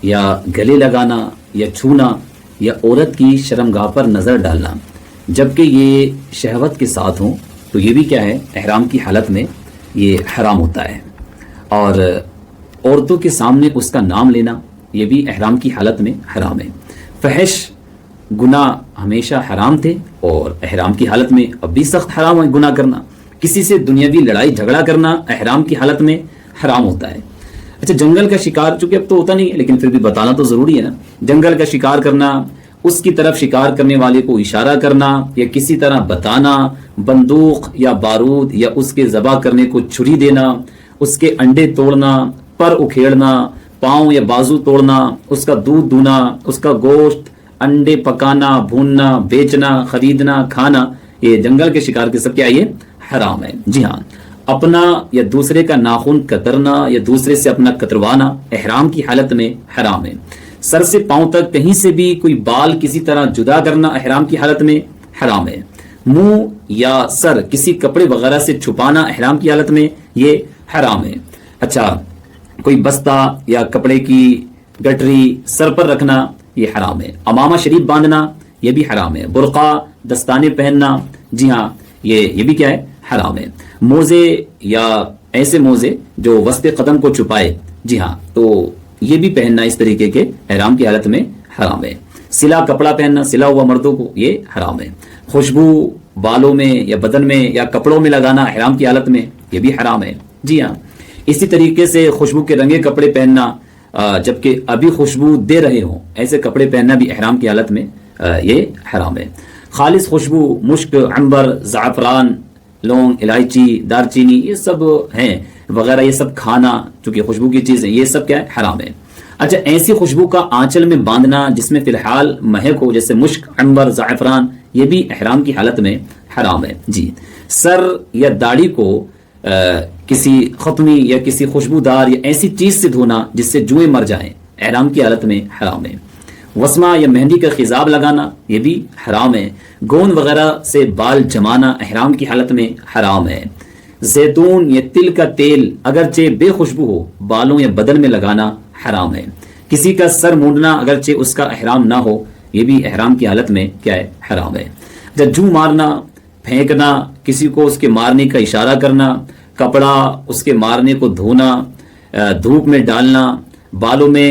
یا گلے لگانا یا چھونا یا عورت کی شرمگاہ پر نظر ڈالنا جبکہ یہ شہوت کے ساتھ ہوں تو یہ بھی کیا ہے، احرام کی حالت میں یہ حرام ہوتا ہے۔ اور عورتوں کے سامنے اس کا نام لینا یہ بھی احرام کی حالت میں حرام ہے۔ فحش گناہ ہمیشہ حرام تھے اور احرام کی حالت میں اب بھی سخت حرام ہے گناہ کرنا۔ کسی سے دنیاوی لڑائی جھگڑا کرنا احرام کی حالت میں حرام ہوتا ہے۔ اچھا، جنگل کا شکار، چونکہ اب تو ہوتا نہیں ہے لیکن پھر بھی بتانا تو ضروری ہے نا۔ جنگل کا شکار کرنا، اس کی طرف شکار کرنے والے کو اشارہ کرنا یا کسی طرح بتانا، بندوق یا بارود یا اس کے ذبح کرنے کو چھری دینا، اس کے انڈے توڑنا، پر اکھیڑنا، پاؤں یا بازو توڑنا، اس کا دودھ دونا، اس کا گوشت، انڈے پکانا، بھوننا، بیچنا، خریدنا، کھانا، یہ جنگل کے شکار کے سب کیا یہ حرام ہے۔ جی ہاں، اپنا یا دوسرے کا ناخن کترنا یا دوسرے سے اپنا کتروانا احرام کی حالت میں حرام ہے. سر سے پاؤں تک کہیں سے بھی کوئی بال کسی طرح جدا کرنا احرام کی حالت میں حرام ہے. منہ یا سر کسی کپڑے وغیرہ سے چھپانا احرام کی حالت میں یہ حرام ہے. اچھا، کوئی بستہ یا کپڑے کی گٹری سر پر رکھنا یہ حرام ہے. امامہ شریف باندھنا یہ بھی حرام ہے. برقع دستانے پہننا، جی ہاں، یہ بھی کیا ہے؟ حرام ہے. موزے یا ایسے موزے جو وسط قدم کو چھپائے، جی ہاں، تو یہ بھی پہننا اس طریقے کے احرام کی حالت میں حرام ہے. سلا کپڑا پہننا، سلا ہوا مردوں کو، یہ حرام ہے. خوشبو بالوں میں یا بدن میں یا کپڑوں میں لگانا احرام کی حالت میں یہ بھی حرام ہے. جی ہاں، اسی طریقے سے خوشبو کے رنگے کپڑے پہننا جبکہ ابھی خوشبو دے رہے ہوں ایسے کپڑے پہننا بھی احرام کی حالت میں یہ حرام ہے. خالص خوشبو مشک، عنبر، زعفران، لونگ، الائچی، دار چینی، یہ سب ہیں وغیرہ، یہ سب کھانا چونکہ خوشبو کی چیز ہے، یہ سب کیا ہے؟ حرام ہے. اچھا، ایسی خوشبو کا آنچل میں باندھنا جس میں فی الحال مہک ہو، جیسے مشک، عنبر، زعفران، یہ بھی احرام کی حالت میں حرام ہے. جی، سر یا داڑھی کو کسی ختمی یا کسی خوشبودار یا ایسی چیز سے دھونا جس سے جوئیں مر جائیں احرام کی حالت میں حرام ہے. وسمہ یا مہندی کا خضاب لگانا یہ بھی حرام ہے. گوند وغیرہ سے بال جمانا احرام کی حالت میں حرام ہے. زیتون یا تل کا تیل اگرچہ بے خوشبو ہو بالوں یا بدن میں لگانا حرام ہے. کسی کا سر مونڈنا اگرچہ اس کا احرام نہ ہو یہ بھی احرام کی حالت میں کیا ہے؟ حرام ہے. جب جو مارنا، پھینکنا، کسی کو اس کے مارنے کا اشارہ کرنا، کپڑا اس کے مارنے کو دھونا، دھوپ میں ڈالنا، بالوں میں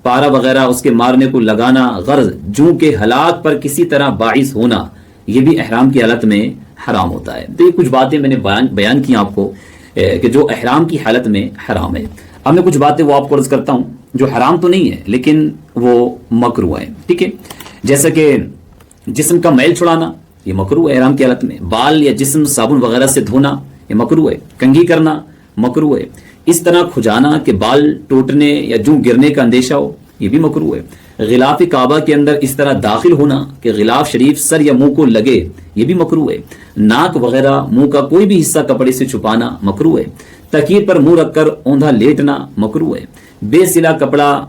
پارا وغیرہ اس کے مارنے کو لگانا، غرض جو کے ہلاک پر کسی طرح باعث ہونا یہ بھی احرام کی حالت میں حرام ہوتا ہے. تو یہ کچھ باتیں میں نے بیان کی آپ کو کہ جو احرام کی حالت میں حرام ہے. اب میں کچھ باتیں وہ آپ کو عرض کرتا ہوں جو حرام تو نہیں ہے لیکن وہ مکروہ ہے. ٹھیک ہے، جیسا کہ جسم کا میل چھڑانا یہ مکروہ ہے احرام کی حالت میں. بال یا جسم صابن وغیرہ سے دھونا یہ مکروہ ہے. کنگھی کرنا مکروہ ہے. اس طرح کھجانا کہ بال ٹوٹنے یا جو گرنے کا اندیشہ ہو یہ بھی مکروہ ہے. غلاف کعبہ کے اندر اس طرح داخل ہونا کہ غلاف شریف سر یا منہ کو لگے یہ بھی مکروہ ہے. ناک وغیرہ منہ کا کوئی بھی حصہ کپڑے سے چھپانا مکروہ ہے. تکیے پر منہ رکھ کر اوندھا لیٹنا مکروہ ہے. بے سلا کپڑا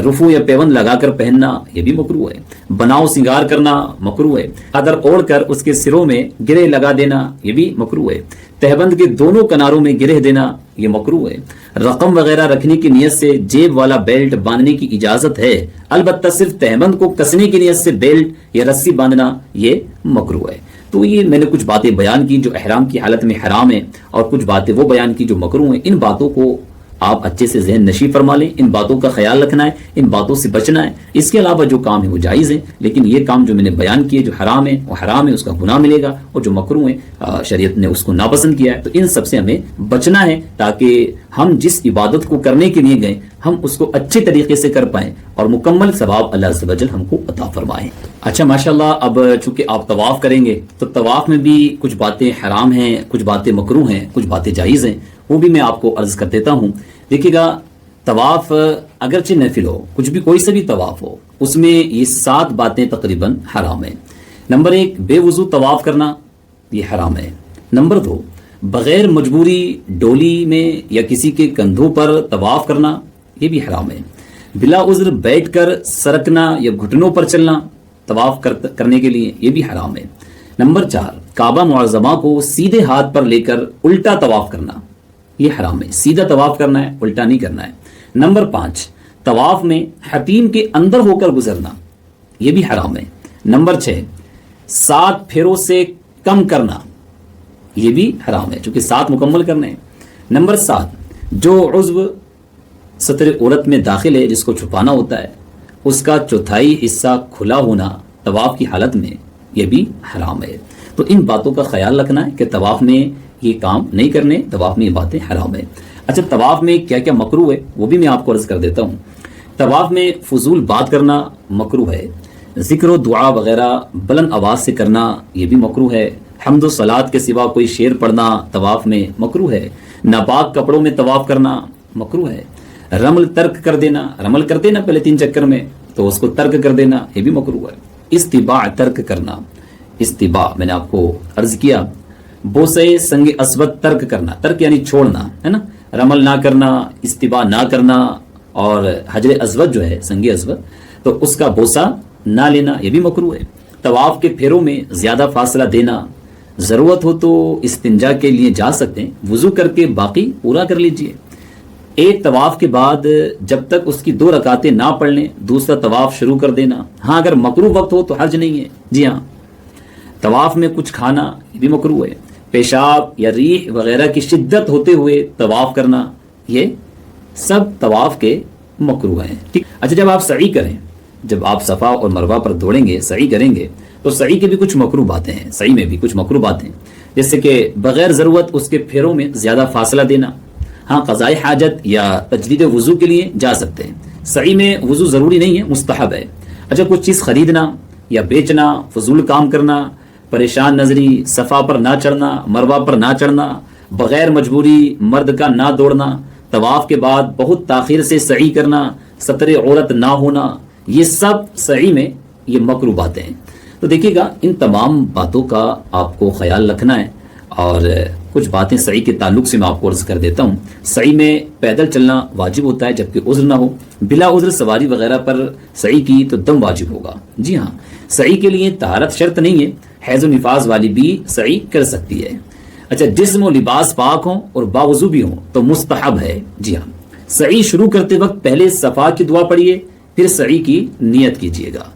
رفو یا پیوند لگا کر پہننا یہ بھی مکروہ ہے. بناؤ سنگار کرنا مکروہ ہے. چادر اوڑھ کر اس کے سروں میں گرہ لگا دینا یہ بھی مکروہ ہے. تہبند کے دونوں کناروں میں گرہ دینا یہ مکروہ ہے. رقم وغیرہ رکھنے کی نیت سے جیب والا بیلٹ باندھنے کی اجازت ہے، البتہ صرف تہبند کو کسنے کی نیت سے بیلٹ یا رسی باندھنا یہ مکروہ ہے. تو یہ میں نے کچھ باتیں بیان کی جو احرام کی حالت میں حرام ہیں اور کچھ باتیں وہ بیان کی جو مکروہ ہیں. ان باتوں کو آپ اچھے سے ذہن نشی فرما لیں، ان باتوں کا خیال رکھنا ہے، ان باتوں سے بچنا ہے. اس کے علاوہ جو کام ہے وہ جائز ہے، لیکن یہ کام جو میں نے بیان کیے جو حرام ہے وہ حرام ہے، اس کا گناہ ملے گا، اور جو مکروہ ہے شریعت نے اس کو ناپسند کیا ہے. تو ان سب سے ہمیں بچنا ہے تاکہ ہم جس عبادت کو کرنے کے لیے گئے ہم اس کو اچھے طریقے سے کر پائیں اور مکمل ثواب اللہ عز و جل ہم کو عطا فرمائے. اچھا ماشاءاللہ، اب چونکہ آپ طواف کریں گے تو طواف میں بھی کچھ باتیں حرام ہیں، کچھ باتیں مکروہ ہیں، کچھ باتیں جائز ہیں، وہ بھی میں آپ کو عرض کر دیتا ہوں. دیکھیے گا، طواف اگرچہ نفل ہو، کچھ بھی کوئی سے بھی طواف ہو، اس میں یہ 7 باتیں تقریباً حرام ہیں. نمبر 1، بے وضو طواف کرنا یہ حرام ہے. نمبر 2، بغیر مجبوری ڈولی میں یا کسی کے کندھوں پر طواف کرنا یہ بھی حرام ہے. بلا عذر بیٹھ کر سرکنا یا گھٹنوں پر چلنا طواف کرنے کے لیے یہ بھی حرام ہے. نمبر 4، کعبہ معظمہ کو سیدھے ہاتھ پر لے کر الٹا طواف کرنا یہ حرام ہے. سیدھا طواف کرنا ہے، الٹا نہیں کرنا ہے. نمبر 5، طواف میں حتیم کے اندر ہو کر گزرنا یہ بھی حرام ہے. نمبر 6، 7 پھیروں سے کم کرنا یہ بھی حرام ہے، چونکہ 7 مکمل کرنے ہیں. نمبر 7، جو عضو ستر عورت میں داخل ہے جس کو چھپانا ہوتا ہے اس کا چوتھائی حصہ کھلا ہونا طواف کی حالت میں یہ بھی حرام ہے. تو ان باتوں کا خیال رکھنا ہے کہ طواف میں یہ کام نہیں کرنے، طواف میں یہ باتیں حرام ہیں. اچھا، طواف میں کیا کیا مکروہ ہے وہ بھی میں آپ کو عرض کر دیتا ہوں. طواف میں فضول بات کرنا مکروہ ہے. ذکر و دعا وغیرہ بلند آواز سے کرنا یہ بھی مکروہ ہے. حمد و صلات کے سوا کوئی شعر پڑھنا طواف میں مکروہ ہے. ناپاک کپڑوں میں طواف کرنا مکروہ ہے. رمل ترک کر دینا، رمل کرتے نا پہلے 3 چکر میں، تو اس کو ترک کر دینا یہ بھی مکروہ ہے. استباع ترک کرنا، استباع میں نے آپ کو عرض کیا بوسے سنگ اسود ترک کرنا، ترک یعنی چھوڑنا ہے نا، رمل نہ کرنا، استباء نہ کرنا، اور حجر اسود جو ہے سنگ اسود تو اس کا بوسہ نہ لینا یہ بھی مکروہ ہے۔ طواف کے پھیروں میں زیادہ فاصلہ دینا، ضرورت ہو تو استنجا کے لیے جا سکتے ہیں، وضو کر کے باقی پورا کر لیجئے۔ ایک طواف کے بعد جب تک اس کی 2 رکعتیں نہ پڑھ لیں دوسرا طواف شروع کر دینا۔ ہاں اگر مکروہ وقت ہو تو حرج نہیں ہے۔ جی ہاں، طواف میں کچھ کھانا یہ بھی مکروہ ہے۔ پیشاب یا ریح وغیرہ کی شدت ہوتے ہوئے طواف کرنا یہ سب طواف کے مکروہ ہیں۔ ٹھیک، اچھا جب آپ سعی کریں، جب آپ صفا اور مروہ پر دوڑیں گے، سعی کریں گے تو سعی کے بھی کچھ مکروہ باتیں ہیں، سعی میں بھی کچھ مکروہ باتیں ہیں، جیسے کہ بغیر ضرورت اس کے پھیروں میں زیادہ فاصلہ دینا۔ ہاں قضاء حاجت یا تجدید وضو کے لیے جا سکتے ہیں، سعی میں وضو ضروری نہیں ہے، مستحب ہے۔ اچھا کچھ چیز خریدنا یا بیچنا، فضول کام کرنا، پریشان نظری، صفا پر نہ چڑھنا، مروہ پر نہ چڑھنا، بغیر مجبوری مرد کا نہ دوڑنا، طواف کے بعد بہت تاخیر سے سعی کرنا، ستر عورت نہ ہونا، یہ سب سعی میں یہ مکروہ باتیں ہیں۔ تو دیکھیے گا ان تمام باتوں کا آپ کو خیال رکھنا ہے، اور کچھ باتیں سعی کے تعلق سے میں آپ کو عرض کر دیتا ہوں۔ سعی میں پیدل چلنا واجب ہوتا ہے جبکہ عذر نہ ہو، بلا عذر سواری وغیرہ پر سعی کی تو دم واجب ہوگا۔ جی ہاں، سعی کے لیے طہارت شرط نہیں ہے، حیض و نفاس والی بھی سعی کر سکتی ہے۔ اچھا جسم و لباس پاک ہوں اور باوضو بھی ہوں تو مستحب ہے۔ جی ہاں، سعی شروع کرتے وقت پہلے صفا کی دعا پڑھیے پھر سعی کی نیت کیجیے گا۔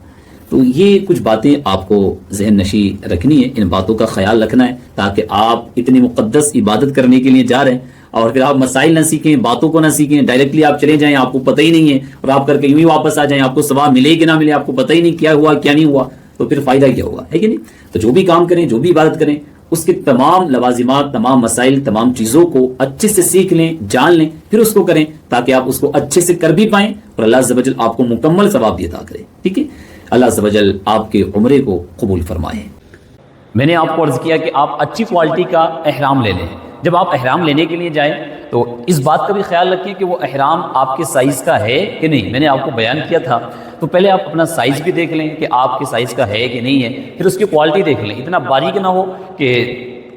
تو یہ کچھ باتیں آپ کو ذہن نشی رکھنی ہے، ان باتوں کا خیال رکھنا ہے تاکہ آپ اتنی مقدس عبادت کرنے کے لیے جا رہے ہیں اور پھر آپ مسائل نہ سیکھیں، باتوں کو نہ سیکھیں، ڈائریکٹلی آپ چلے جائیں، آپ کو پتہ ہی نہیں ہے اور آپ کر کے یوں ہی واپس آ جائیں، آپ کو ثواب ملے کہ نہ ملے، آپ کو پتہ ہی نہیں کیا ہوا کیا نہیں ہوا، تو پھر فائدہ کیا ہوگا، ہے کہ نہیں؟ تو جو بھی کام کریں، جو بھی عبادت کریں، اس کے تمام لوازمات، تمام مسائل، تمام چیزوں کو اچھے سے سیکھ لیں، جان لیں، پھر اس کو کریں تاکہ آپ اس کو اچھے سے کر بھی پائیں اور اللہ عز و جل آپ کو مکمل ثواب بھی عطا کرے۔ ٹھیک ہے، اللہ عز و جل آپ کے عمرے کو قبول فرمائے۔ میں نے آپ کو عرض کیا کہ آپ اچھی کوالٹی کا احرام لے لیں۔ جب آپ احرام لینے کے لیے جائیں تو اس بات کا بھی خیال رکھیں کہ وہ احرام آپ کے سائز کا ہے کہ نہیں۔ میں نے آپ کو بیان کیا تھا، تو پہلے آپ اپنا سائز بھی دیکھ لیں کہ آپ کے سائز کا ہے کہ نہیں ہے، پھر اس کی کوالٹی دیکھ لیں، اتنا باریک نہ ہو کہ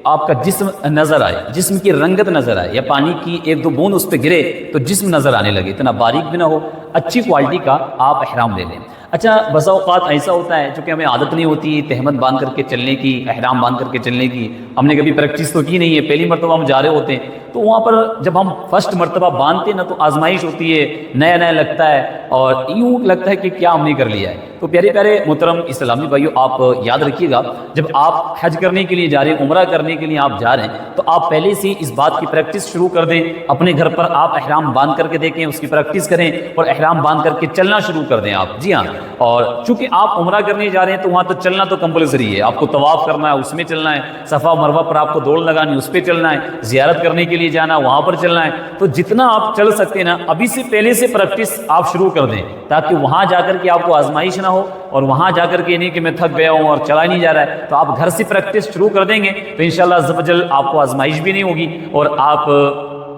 آپ کا جسم نظر آئے، جسم کی رنگت نظر آئے، یا پانی کی 1-2 بوند اس پہ گرے تو جسم نظر آنے لگے، اتنا باریک بھی نہ ہو، اچھی کوالٹی کا آپ احرام لے لیں۔ اچھا بسا اوقات ایسا ہوتا ہے چونکہ ہمیں عادت نہیں ہوتی تہمت باندھ کر کے چلنے کی، احرام باندھ کر کے چلنے کی، ہم نے کبھی پریکٹس تو کی نہیں ہے، پہلی مرتبہ ہم جا رہے ہوتے ہیں، تو وہاں پر جب ہم فرسٹ مرتبہ باندھتے ہیں نا تو آزمائش ہوتی ہے، نیا نیا لگتا ہے اور یوں لگتا ہے کہ کیا ہم نے کر لیا ہے۔ تو پیارے پیارے محترم اسلامی بھائیو، آپ یاد رکھیے گا جب آپ حج کرنے کے لیے جا رہے ہیں، عمرہ کرنے کے لیے آپ جا رہے ہیں، تو آپ پہلے سے اس بات کی پریکٹس شروع کر دیں، اپنے گھر پر آپ احرام باندھ کر کے دیکھیں، اس کی پریکٹس کریں اور احرام باندھ کر کے چلنا شروع کر دیں آپ۔ جی ہاں، اور چونکہ آپ عمرہ کرنے جا رہے ہیں تو وہاں تو چلنا تو کمپلسری ہے، آپ کو طواف کرنا ہے اس میں چلنا ہے، صفا مروہ پر آپ کو دوڑ لگانی اس پہ چلنا ہے، زیارت کرنے کے لیے جانا وہاں پر چلنا ہے، تو جتنا آپ چل سکتے ہیں نا ابھی سے پہلے سے پریکٹس آپ شروع کر دیں تاکہ وہاں جا کر کے آپ کو آزمائش نہ ہو، اور وہاں جا کر کے نہیں کہ میں تھک گیا ہوں اور چلا نہیں جا رہا ہے، تو آپ گھر سے پریکٹس شروع کر دیں گے تو انشاءاللہ عز و جل آپ کو آزمائش بھی نہیں ہوگی اور آپ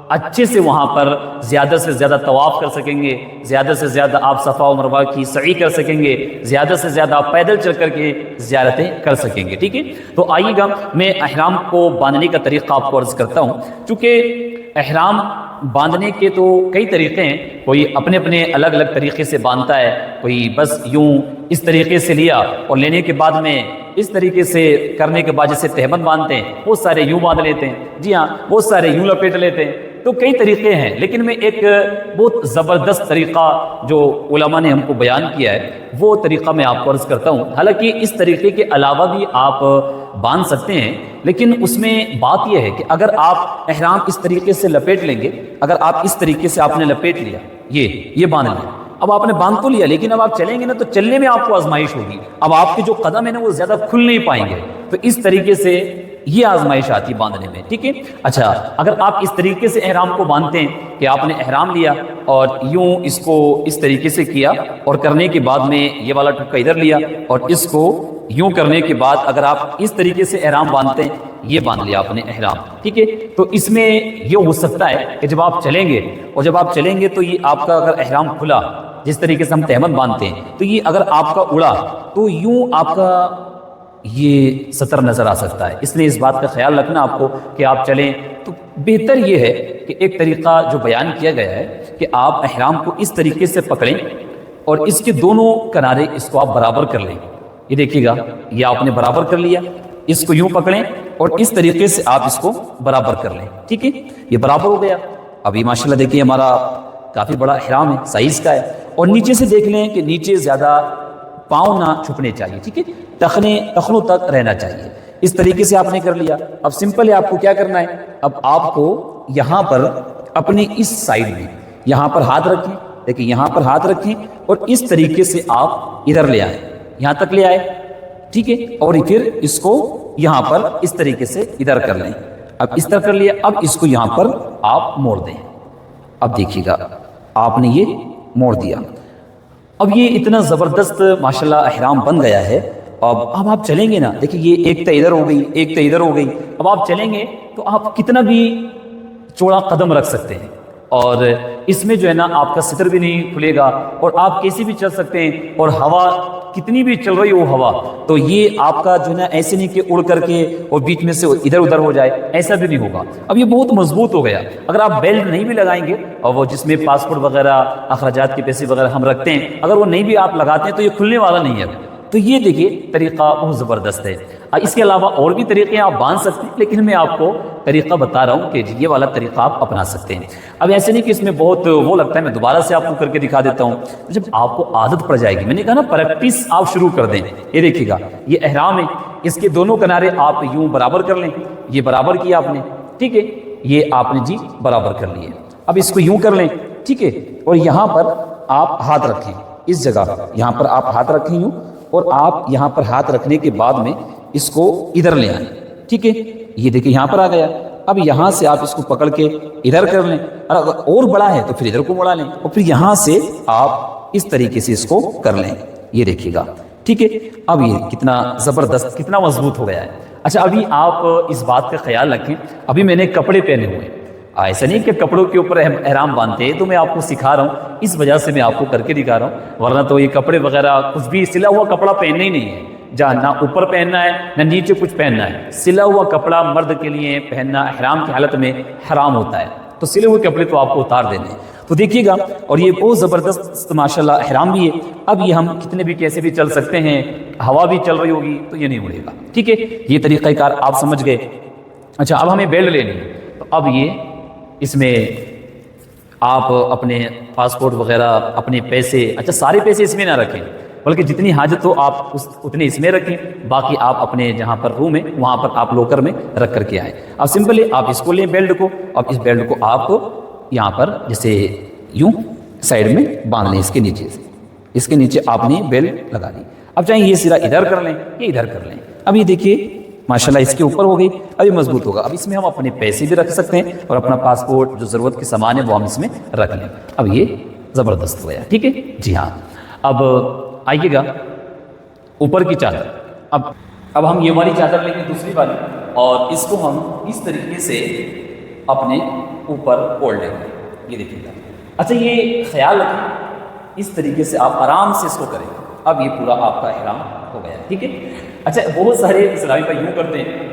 اچھے سے وہاں پر زیادہ سے زیادہ طواف کر سکیں گے، زیادہ سے زیادہ آپ صفا و مروہ کی سعی کر سکیں گے، زیادہ سے زیادہ آپ پیدل چل کر کے زیارتیں کر سکیں گے۔ ٹھیک ہے، تو آئیے گا میں احرام کو باندھنے کا طریقہ آپ کو عرض کرتا ہوں، چونکہ احرام باندھنے کے تو کئی طریقے ہیں، کوئی اپنے اپنے الگ الگ طریقے سے باندھتا ہے، کوئی بس یوں اس طریقے سے لیا اور لینے کے بعد میں اس طریقے سے کرنے کے بعد جیسے تہمت باندھتے ہیں، بہت سارے یوں باندھ لیتے ہیں، جی ہاں بہت سارے یوں لپیٹ لیتے ہیں، تو کئی طریقے ہیں، لیکن میں ایک بہت زبردست طریقہ جو علماء نے ہم کو بیان کیا ہے وہ طریقہ میں آپ کو عرض کرتا ہوں۔ حالانکہ اس طریقے کے علاوہ بھی آپ باندھ سکتے ہیں، لیکن اس میں بات یہ ہے کہ اگر آپ احرام اس طریقے سے لپیٹ لیں گے، اگر آپ اس طریقے سے آپ نے لپیٹ لیا، یہ باندھ لیا، اب آپ نے باندھ تو لیا لیکن اب آپ چلیں گے نا تو چلنے میں آپ کو آزمائش ہوگی، اب آپ کے جو قدم ہیں نا وہ زیادہ کھل نہیں پائیں گے، تو اس طریقے سے یہ آزمائش آتی باندھنے میں۔ ٹھیک ہے، اچھا اگر آپ اس طریقے سے احرام کو باندھتے ہیں کہ آپ نے احرام لیا اور یوں اس کو اس طریقے سے کیا اور کرنے کے بعد میں یہ والا ٹکا ادھر لیا اور اس کو یوں کرنے کے بعد اگر آپ اس طریقے سے احرام باندھتے ہیں، یہ باندھ لیا آپ نے احرام، ٹھیک ہے، تو اس میں یہ ہو سکتا ہے کہ جب آپ چلیں گے اور جب آپ چلیں گے تو یہ آپ کا اگر احرام کھلا جس طریقے سے ہم تہمت باندھتے ہیں تو یہ اگر آپ کا اڑا تو یوں آپ کا یہ سطر نظر آ سکتا ہے، اس لیے اس بات کا خیال رکھنا آپ کو کہ آپ چلیں تو بہتر یہ ہے کہ ایک طریقہ جو بیان کیا گیا ہے کہ آپ احرام کو اس طریقے سے پکڑیں اور اس کے دونوں کنارے اس کو آپ برابر کر لیں. یہ دیکھیے گا، یہ آپ نے برابر کر لیا، اس کو یوں پکڑیں اور اس طریقے سے آپ اس کو برابر کر لیں. ٹھیک ہے، یہ برابر ہو گیا. اب یہ ماشاءاللہ دیکھیے ہمارا کافی بڑا احرام ہے، سائز کا ہے. اور نیچے سے دیکھ لیں کہ نیچے زیادہ پاؤں نہ چھپنے چاہیے. ٹھیک ہے، ٹخنوں تک رہنا چاہیے. اس طریقے سے آپ نے کر لیا. اب سمپل ہے، آپ کو کیا کرنا ہے، اب آپ کو یہاں پر اپنے اس سائڈ میں یہاں پر ہاتھ رکھیں. دیکھیں یہاں پر ہاتھ رکھیں اور اس طریقے سے آپ ادھر لے آئیں، یہاں تک لے آئے. ٹھیک ہے، اور پھر اس کو یہاں پر اس طریقے سے ادھر کر لیں. اب اس طرح کر لیا. اب اس کو یہاں پر آپ موڑ دیں. اب دیکھیے گا آپ نے یہ موڑ دیا. اب یہ اتنا زبردست ماشاءاللہ احرام بن گیا ہے. اب آپ چلیں گے نا، دیکھیں یہ ایک تو ادھر ہو گئی، ایک تو ادھر ہو گئی. اب آپ چلیں گے تو آپ کتنا بھی چوڑا قدم رکھ سکتے ہیں اور اس میں جو ہے نا آپ کا ستر بھی نہیں کھلے گا اور آپ کیسے بھی چل سکتے ہیں. اور ہوا کتنی بھی چل رہی ہو ہوا تو یہ آپ کا جو ہے نا ایسے نہیں کہ اڑ کر کے اور بیچ میں سے ادھر ادھر ہو جائے، ایسا بھی نہیں ہوگا. اب یہ بہت مضبوط ہو گیا. اگر آپ بیلٹ نہیں بھی لگائیں گے اور وہ جس میں پاسپورٹ وغیرہ اخراجات کے پیسے وغیرہ ہم رکھتے ہیں، اگر وہ نہیں بھی آپ لگاتے ہیں تو یہ کھلنے والا نہیں ہے. تو یہ دیکھیے طریقہ بہت زبردست ہے. اس کے علاوہ اور بھی طریقے آپ باندھ سکتے ہیں، لیکن میں آپ کو طریقہ بتا رہا ہوں کہ یہ والا طریقہ آپ اپنا سکتے ہیں. اب ایسے نہیں کہ اس میں بہت وہ لگتا ہے، میں دوبارہ سے آپ کو کر کے دکھا دیتا ہوں. جب آپ کو عادت پڑ جائے گی، میں نے کہا نا پریکٹس آپ شروع کر دیں. یہ دیکھیے گا یہ احرام ہے، اس کے دونوں کنارے آپ یوں برابر کر لیں. یہ برابر کیا آپ نے. ٹھیک ہے، یہ آپ نے جی برابر کر لیے. اب اس کو یوں کر لیں. ٹھیک ہے، اور یہاں پر آپ ہاتھ رکھیں، اس جگہ یہاں پر آپ ہاتھ رکھیں یوں، اور آپ یہاں پر ہاتھ رکھنے کے بعد میں اس کو ادھر لے آئیں. ٹھیک ہے، یہ دیکھیں یہاں پر آ گیا. اب یہاں سے آپ اس کو پکڑ کے ادھر کر لیں، اور بڑا ہے تو پھر ادھر کو مڑا لیں، اور پھر یہاں سے آپ اس طریقے سے اس کو کر لیں. یہ دیکھیے گا. ٹھیک ہے، اب یہ کتنا زبردست، کتنا مضبوط ہو گیا ہے. اچھا، ابھی آپ اس بات کا خیال رکھیں، ابھی میں نے کپڑے پہنے ہوئے ہیں. ایسا نہیں کہ کپڑوں کے اوپر احرام باندھتے ہیں، تو میں آپ کو سکھا رہا ہوں، اس وجہ سے میں آپ کو کر کے دکھا رہا ہوں. ورنہ تو یہ کپڑے وغیرہ کچھ بھی سلا ہوا کپڑا پہننا ہی نہیں ہے، جہاں نہ اوپر پہننا ہے نہ نیچے کچھ پہننا ہے. سلا ہوا کپڑا مرد کے لیے پہننا احرام کی حالت میں حرام ہوتا ہے. تو سلے ہوئے کپڑے تو آپ کو اتار دینے ہیں. تو دیکھیے گا، اور یہ بہت زبردست ماشاءاللہ احرام بھی ہے. اب یہ ہم کتنے بھی کیسے بھی چل سکتے ہیں، ہوا بھی چل رہی ہوگی تو یہ نہیں اڑے گا. ٹھیک ہے، یہ طریقہ کار آپ سمجھ گئے. اچھا، اب ہمیں بیلٹ لینی ہے. تو اب یہ اس میں آپ اپنے پاسپورٹ وغیرہ، اپنے پیسے، اچھا سارے پیسے اس میں نہ رکھیں، بلکہ جتنی حاجت ہو آپ اتنے اس میں رکھیں. باقی آپ اپنے جہاں پر روم ہے وہاں پر آپ لوکر میں رکھ کر کے آئیں. اب سمپل ہے، آپ اس کو لیں بیلٹ کو. اب اس بیلٹ کو آپ یہاں پر جیسے یوں سائڈ میں باندھ لیں، اس کے نیچے سے، اس کے نیچے آپ نے بیلٹ لگا دی. اب چاہیں یہ سرا ادھر کر لیں، یہ ادھر کر لیں. اب یہ دیکھیے ماشاءاللہ اس کے اوپر ہو گئی. اب یہ مضبوط ہوگا. اب اس میں ہم اپنے پیسے بھی رکھ سکتے ہیں اور اپنا پاسپورٹ جو ضرورت کے سامان ہے وہ ہم اس میں رکھ لیں. اب یہ زبردست ہو گیا. ٹھیک ہے جی ہاں. اب آئیے گا اوپر کی چادر. اب ہم یہ والی چادر لیں گے، دوسری والی، اور اس کو ہم اس طریقے سے اپنے اوپر اوڑھ لیں گے. یہ دیکھیے گا. اچھا، یہ خیال رکھیں اس طریقے سے آپ آرام سے اس کو کریں. اب یہ پورا آپ کا احرام ہو گیا. ٹھیک ہے. اچھا، بہت سارے اسلامی بھائی یوں کرتے ہیں،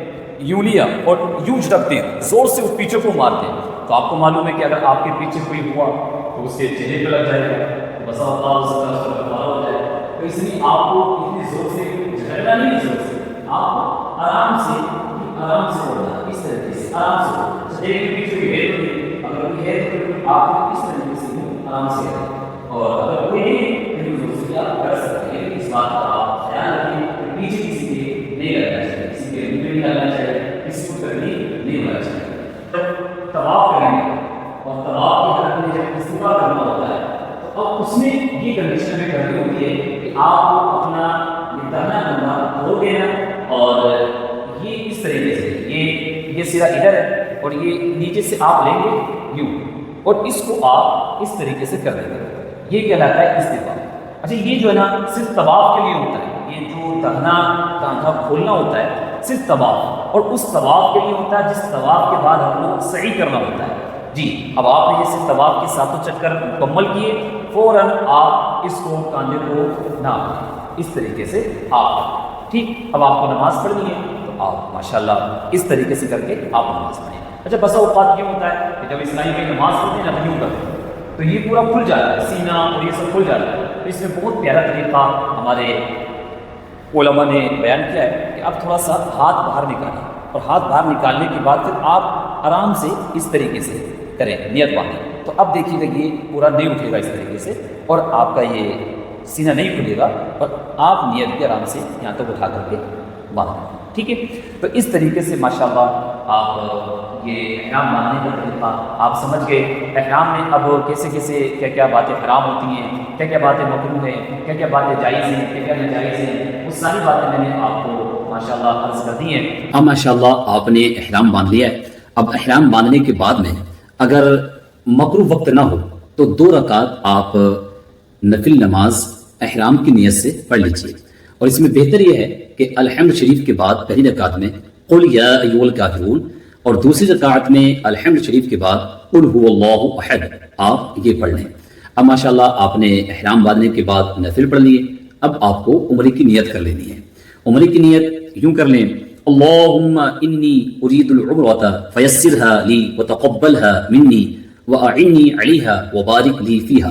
یوں لیا اور یوں جھٹکتے ہیں، زور سے اس پیچھے کو مارتے ہیں. تو آپ کو معلوم ہے کہ اگر آپ کے پیچھے کوئی ہوا تو اس کے چہرے پہ لگ جائے گا، بسا ہوتا اس کا دوبارہ ہو جائے گا. تو اس لیے آپ کو اتنی زور سے جھٹکنا نہیں ہے. زور سے آپ آرام سے اڑنا، اس طریقے سے آرام سے. چہرے کے پیچھے کوئی ہے تو اگر کوئی ہے تو آپ اس طریقے سے آرام سے کریں. اور اگر کوئی نہیں زور سے آپ کر سکتے ہیں. اس بات کا آپ خیال رکھیں، پیچھے کسی کے نہیں لگنا چاہیے، کسی کے منہ میں نہیں لگنا چاہیے، کسی کو تکلیف نہیں ہونا چاہیے. جب طواف کریں گے اور طواف کی حالت میں جب استقبال کرنا ہوتا ہے تو اب اس میں یہ کنڈیشن میں کرنی ہوتی ہے کہ آپ کو اپنا یہ دہنا کندھا دھو دینا، اور یہ اس طریقے سے یہ سرا ادھر ہے اور یہ نیچے سے آپ لیں گے یوں، اور اس کو آپ اس طریقے سے کر دیں گے. یہ کہلاتا ہے استقبال. اچھا، یہ جو ہے نا صرف طواف کے لیے ہوتا ہے. یہ جو دہنا کاندھا کھولنا ہوتا ہے صرف طواف، اور اس طواف کے لیے ہوتا ہے جس طواف کے بعد ہم کو صحیح کرنا ہوتا ہے. جی، اب آپ نے جیسے طواف کے ساتوں چکر مکمل کیے، فوراً آپ اس کو کاندھے کو نہ اس طریقے سے آپ ٹھیک، اب آپ کو نماز پڑھنی ہے تو آپ ماشاءاللہ اس طریقے سے کر کے آپ نماز پڑھیں۔ اچھا بسا اوقات یہ ہوتا ہے کہ جب اسلامی بھائی نماز پڑھتے ہیں نا تو یوں کرتے ہیں تو یہ پورا کھل جاتا ہے، سینہ اور یہ سب کھل جاتا ہے، تو اس میں بہت پیارا طریقہ ہمارے علماء نے بیان کیا ہے کہ آپ تھوڑا سا ہاتھ باہر نکالیں، اور ہاتھ باہر نکالنے کے بعد پھر آپ آرام سے اس طریقے سے کریں، نیت باندھیں، تو اب دیکھیے گا یہ پورا نہیں اٹھے گا اس طریقے سے، اور آپ کا یہ سینہ نہیں کھلے گا، اور آپ نیت بھی آرام سے یہاں تک اٹھا کر کے باندھیں، ٹھیک ہے۔ تو اس طریقے سے ماشاءاللہ آپ یہ احرام باندھنے کا طریقہ آپ سمجھ گئے۔ احرام میں اب کیسے کیسے کیا کیا باتیں حرام ہوتی ہیں، کیا کیا باتیں مکروہ ہیں، کیا کیا باتیں جائز ہیں، کیا کیا ناجائز ہیں، وہ ساری باتیں میں نے آپ کو ماشاءاللہ عرض کر دی ہیں۔ اب ماشاءاللہ آپ نے احرام باندھ لیا ہے۔ اب احرام باندھنے کے بعد میں اگر مکروہ وقت نہ ہو تو 2 رکعت آپ نفل نماز احرام کی نیت سے پڑھ لیجیے، اور اس میں بہتر یہ ہے کہ الحمد شریف کے بعد پہلی رکعت میں قل یا ایھا الکافرون، اور دوسری رکعت میں الحمد شریف کے بعد قل ھو اللہ احد آپ یہ پڑھ لیں۔ اب ماشاءاللہ آپ نے احرام باندھنے کے بعد نفل پڑھ لیے، اب آپ کو عمرے کی نیت کر لینی ہے۔ عمرے کی نیت یوں کر لیں، اللہم انی ارید العمرۃ فیسرھا لی وتقبلھا منی واعنی علیھا وبارک لی فیھا۔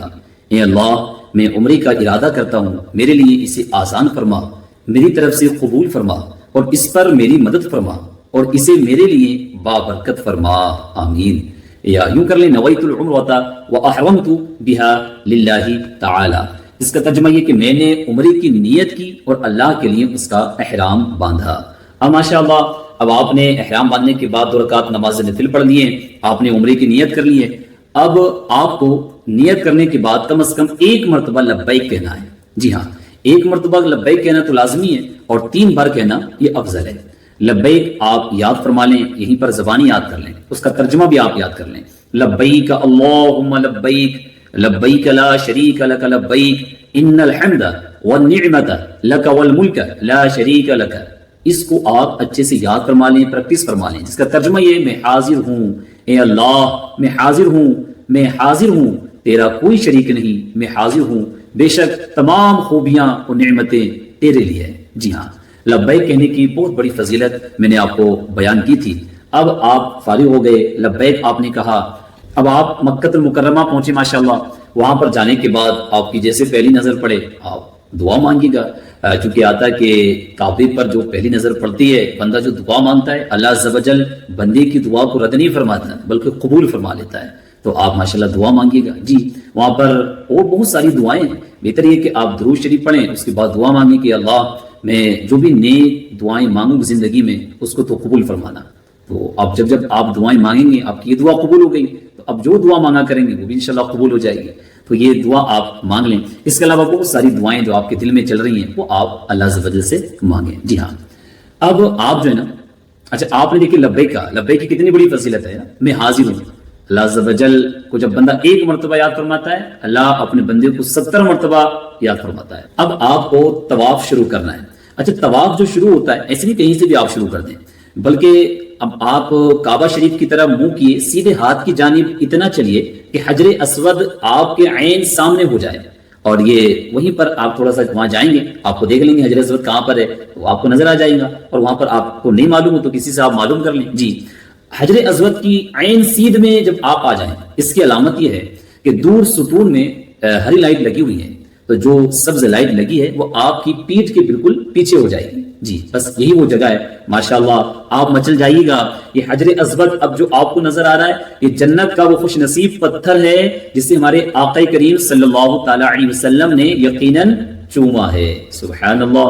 اے اللہ میں عمرے کا ارادہ کرتا ہوں، میرے لیے اسے آسان فرما، میری طرف سے قبول فرما، اور اس پر میری مدد فرما، اور اسے میرے لیے بابرکت فرما، آمین۔ یا یوں کر لیں، نویت العمرۃ واحرمت بھا للہ تعالی۔ اس کا ترجمہ یہ کہ میں نے عمرے کی نیت کی اور اللہ کے لیے اس کا احرام باندھا۔ اب ماشاءاللہ اب آپ نے احرام باندھنے کے بعد 2 رکعت نماز نفل پڑھ لیے، آپ نے عمرے کی نیت کر لی ہے۔ اب آپ کو نیت کرنے کے بعد کم از کم 1 مرتبہ لبیک کہنا ہے۔ جی ہاں، 1 مرتبہ لبیک کہنا تو لازمی ہے، اور 3 بار کہنا یہ افضل ہے۔ لبیک آپ یاد فرما لیں، یہیں پر زبانی یاد کر لیں، اس کا ترجمہ بھی آپ یاد کر لیں، لبیک اللہم لبیک لبیک لا شریک لک لبیک ان الحمد والنعمت لک والملک لا شریک لک۔ اس کو آپ اچھے سے یاد فرما لیں، پریکٹس فرما لیں، جس کا ترجمہ یہ میں حاضر ہوں، اے اللہ میں حاضر ہوں، میں حاضر ہوں، تیرا کوئی شریک نہیں، میں حاضر ہوں، بے شک تمام خوبیاں اور نعمتیں تیرے لیے ہیں۔ جی ہاں، لبیک کہنے کی بہت بڑی فضیلت میں نے آپ کو بیان کی تھی۔ اب آپ فارغ ہو گئے، لبیک آپ نے کہا، اب آپ مکہ المکرمہ پہنچے ماشاءاللہ۔ وہاں پر جانے کے بعد آپ کی جیسے پہلی نظر پڑے آپ دعا مانگے گا، چونکہ آتا ہے کہ کعبے پر جو پہلی نظر پڑتی ہے بندہ جو دعا مانگتا ہے اللہ عز و جل بندے کی دعا کو رد نہیں فرماتا بلکہ قبول فرما لیتا ہے، تو آپ ماشاءاللہ دعا مانگیے گا۔ جی وہاں پر اور بہت ساری دعائیں ہیں، بہتر یہ کہ آپ درود شریف پڑھیں، اس کے بعد دعا مانگیں کہ اللہ میں جو بھی نیک دعائیں مانگوں زندگی میں اس کو تو قبول فرمانا۔ تو اب جب آپ دعائیں مانگیں گے آپ کی یہ دعا قبول ہو گئی، تو اب جو دعا مانگا کریں گے وہ بھی انشاءاللہ قبول ہو جائے گی، تو یہ دعا آپ مانگ لیں۔ اس کے علاوہ بہت ساری دعائیں جو آپ کے دل میں چل رہی ہیں وہ آپ اللہ عز و جل سے مانگیں۔ جی ہاں، اب آپ جو ہے نا، اچھا آپ نے دیکھیے لبیک کا، لبیک کی کتنی بڑی فضیلت ہے نا، میں حاضر ہوں۔ اللہ عز و جل کو جب بندہ 1 مرتبہ یاد فرماتا ہے، اللہ اپنے بندے کو 70 مرتبہ یاد فرماتا ہے۔ اب آپ کو طواف شروع کرنا ہے۔ اچھا طواف جو شروع ہوتا ہے ایسے نہیں کہیں سے بھی آپ شروع کر دیں، بلکہ اب آپ کعبہ شریف کی طرف منہ کیے، سیدھے ہاتھ کی جانب اتنا چلیے کہ حجر اسود آپ کے عین سامنے ہو جائے، اور یہ وہیں پر آپ تھوڑا سا وہاں جائیں گے آپ کو دیکھ لیں گے حجر اسود کہاں پر ہے، وہ آپ کو نظر آ جائے گا، اور وہاں پر آپ کو نہیں معلوم ہو تو کسی سے آپ معلوم کر لیں۔ جی حجر اسود کی عین سیدھ میں جب آپ آ جائیں، اس کی علامت یہ ہے کہ دور ستون میں ہری لائٹ لگی ہوئی ہے، تو جو سبز لائٹ لگی ہے وہ آپ کی پیٹھ کے بالکل پیچھے ہو جائے گی۔ جی بس یہی وہ جگہ ہے، ماشاءاللہ آپ مچل جائیے گا۔ یہ حجر اسود اب جو آپ کو نظر آ رہا ہے یہ جنت کا وہ خوش نصیب پتھر ہے جسے ہمارے آقا کریم صلی اللہ تعالی علیہ وسلم نے یقیناً چوما ہے۔ سبحان اللہ۔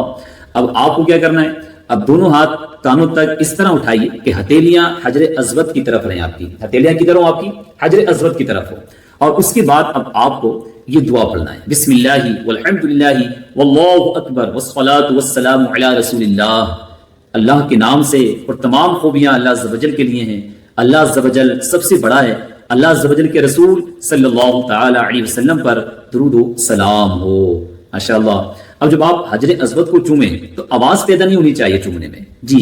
اب آپ کو کیا کرنا ہے، اب دونوں ہاتھ کانوں تک اس طرح اٹھائیے کہ ہتھیلیاں حجر اسود کی طرف رہیں، آپ کی ہتھیلیاں کدھر ہوں، آپ کی حجر اسود کی طرف ہو، اور اس کے بعد اب آپ کو یہ دعا پڑھنا ہے، بسم اللہ والحمد للہ واللہ اکبر والصلاۃ والسلام علی رسول اللہ۔ اللہ کے نام سے، اور تمام خوبیاں اللہ عز و جل کے لیے ہیں، اللہ عز و جل سب سے بڑا ہے، اللہ عز و جل کے رسول صلی اللہ تعالی علیہ وسلم پر درود و سلام ہو۔ ماشاءاللہ۔ اب جب آپ حجر اسود کو چومیں تو آواز پیدا نہیں ہونی چاہیے چومنے میں، جی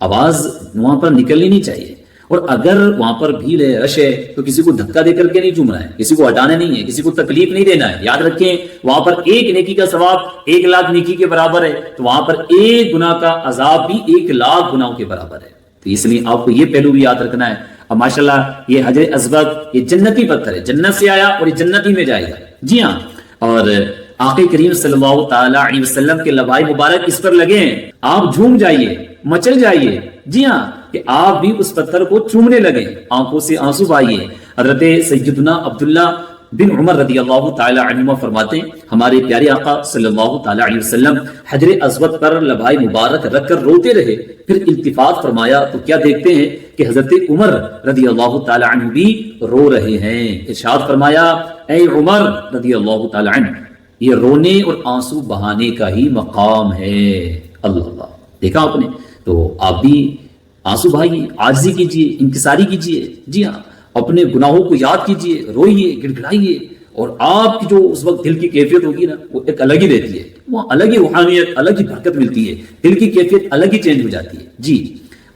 آواز وہاں پر نکلنی نہیں چاہیے، اور اگر وہاں پر بھیڑ ہے، رش ہے، تو کسی کو دھکا دے کر کے نہیں چومنا ہے، کسی کو ہٹانا نہیں ہے، کسی کو تکلیف نہیں دینا ہے۔ یاد رکھیں وہاں پر ایک نیکی کا ثواب 1,00,000 نیکی کے برابر ہے، تو وہاں پر ایک گناہ کا عذاب بھی 1,00,000 گناہوں کے برابر ہے۔ تو اس لیے آپ کو یہ پہلو بھی یاد رکھنا ہے۔ اور ماشاءاللہ یہ حجر اسود یہ جنتی پتھر ہے، جنت سے آیا اور یہ جنتی میں جائے گا۔ جی ہاں، اور آقا کریم صلی اللہ تعالی علیہ وسلم کے لبائے مبارک اس پر لگے ہیں، آپ جھوم جائیے، مچل جائیے۔ جی ہاں، کہ آپ بھی اس پتھر کو چومنے لگے، آنکھوں سے آنسو بہائیے۔ حضرت سیدنا عبداللہ بن عمر رضی اللہ تعالی عنہما فرماتے ہیں ہمارے پیارے آقا صلی اللہ تعالی علیہ وسلم حجر اسود پر لبائے مبارک رکھ کر روتے رہے، پھر التفات فرمایا تو کیا دیکھتے ہیں کہ حضرت عمر رضی اللہ تعالی عنہ بھی رو رہے ہیں۔ ارشاد فرمایا اے عمر رضی اللہ تعالی عنہ، یہ رونے اور آنسو بہانے کا ہی مقام ہے۔ اللہ اللہ، دیکھا آپ نے؟ تو آپ بھی آنسو بہائیے، عاجزی کیجیے، انکساری کیجیے۔ جی ہاں، اپنے گناہوں کو یاد کیجیے، روئیے، گڑ گڑائیے، اور آپ کی جو اس وقت دل کی کیفیت ہوگی نا وہ ایک الگ ہی رہتی ہے، وہاں الگ ہی روحانیت، الگ ہی برکت ملتی ہے، دل کی کیفیت الگ ہی چینج ہو جاتی ہے۔ جی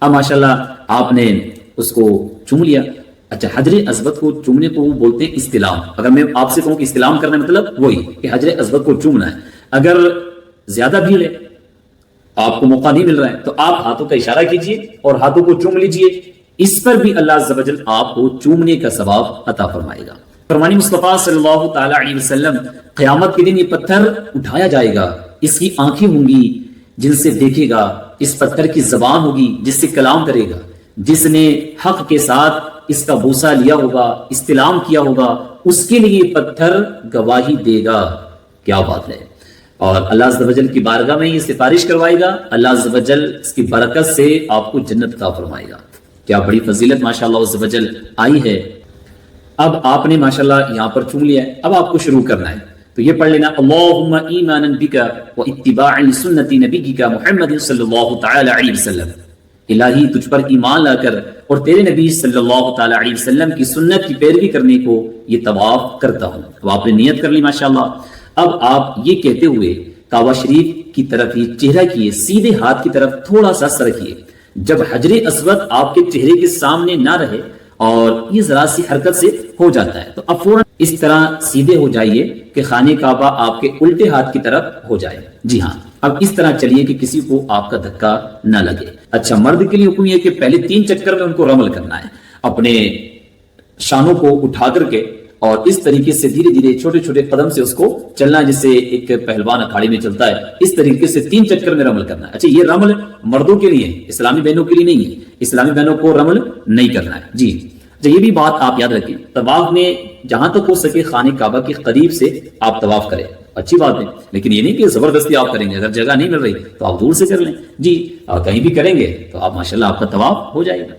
اب ماشاءاللہ آپ نے اس کو چوم لیا۔ اچھا، حجر اسود کو چومنے کو وہ بولتے ہیں استلام۔ اگر میں آپ سے کہوں کہ استلام کرنا مطلب وہی کہ حجر اسود کو چومنا ہے۔ اگر زیادہ بھیڑ ہے، آپ کو موقع نہیں مل رہا ہے، تو آپ ہاتھوں کا اشارہ کیجئے اور ہاتھوں کو چوم لیجئے، اس پر بھی اللہ عز و جل آپ کو چومنے کا ثواب عطا فرمائے گا۔ فرمانی مصطفیٰ صلی اللہ تعالی علیہ وسلم قیامت کے دن یہ پتھر اٹھایا جائے گا، اس کی آنکھیں ہوں گی جن سے دیکھے گا، اس پتھر کی زبان ہوگی جس سے کلام کرے گا، جس نے حق کے ساتھ اس کا بوسہ لیا ہوگا، استلام کیا ہوگا، اس کے لیے پتھر گواہی دے گا۔ کیا بات ہے! اور اللہ عز و جل کی بارگاہ میں یہ سفارش کروائے گا، اللہ عز و جل اس کی برکت سے آپ کو جنت عطا فرمائے گا۔ کیا بڑی فضیلت ماشاءاللہ عز و جل آئی ہے۔ اب آپ نے ماشاءاللہ یہاں پر چوم لیا ہے، اب آپ کو شروع کرنا ہے، تو یہ پڑھ لینا اللہم ایمانا بکا و اتباعا لسنت نبیک محمد صلی اللہ تعالی علیہ وسلم۔ الہی تجھ پر ایمان لا کر اور تیرے نبی صلی اللہ تعالی علیہ وسلم کی سنت کی پیروی کرنے کو یہ طواف کرتا ہوں۔ اب آپ نے نیت کر لی ماشاءاللہ۔ اب آپ یہ کہتے ہوئے کعبہ شریف کی طرف ہی چہرہ کیے، سیدھے ہاتھ کی طرف تھوڑا سا سر رکھیے۔ جب حجر اسود آپ کے چہرے کے سامنے نہ رہے اور یہ ذرا سی حرکت سے ہو جاتا ہے، تو اب فوراً اس طرح سیدھے ہو جائیے کہ خانہ کعبہ آپ کے الٹے ہاتھ کی طرف ہو جائے۔ جی ہاں، اب اس طرح چلیے کہ کسی کو آپ کا دھکا نہ لگے۔ اچھا، مرد کے لیے حکم یہ کہ پہلے 3 چکر میں ان کو رمل کرنا ہے، اپنے شانوں کو اٹھا کر کے، اور اس طریقے سے دھیرے دھیرے چھوٹے چھوٹے قدم سے اس کو چلنا ہے، جیسے ایک پہلوان اکھاڑے میں چلتا ہے، اس طریقے سے 3 چکر میں رمل کرنا ہے۔ اچھا، یہ رمل مردوں کے لیے ہے، اسلامی بہنوں کے لیے نہیں ہے، اسلامی بہنوں کو رمل نہیں کرنا ہے۔ جی اچھا، یہ بھی بات آپ یاد رکھیں، طواف میں جہاں تک ہو سکے خانہ کعبہ کے قریب سے آپ طواف کریں، اچھی بات ہے، لیکن یہ نہیں کہ زبردستی آپ کریں گے، اگر جگہ نہیں مل رہی تو آپ دور سے کر لیں۔ جی، اور کہیں بھی کریں گے تو آپ ماشاءاللہ آپ کا طواف ہو جائے گا۔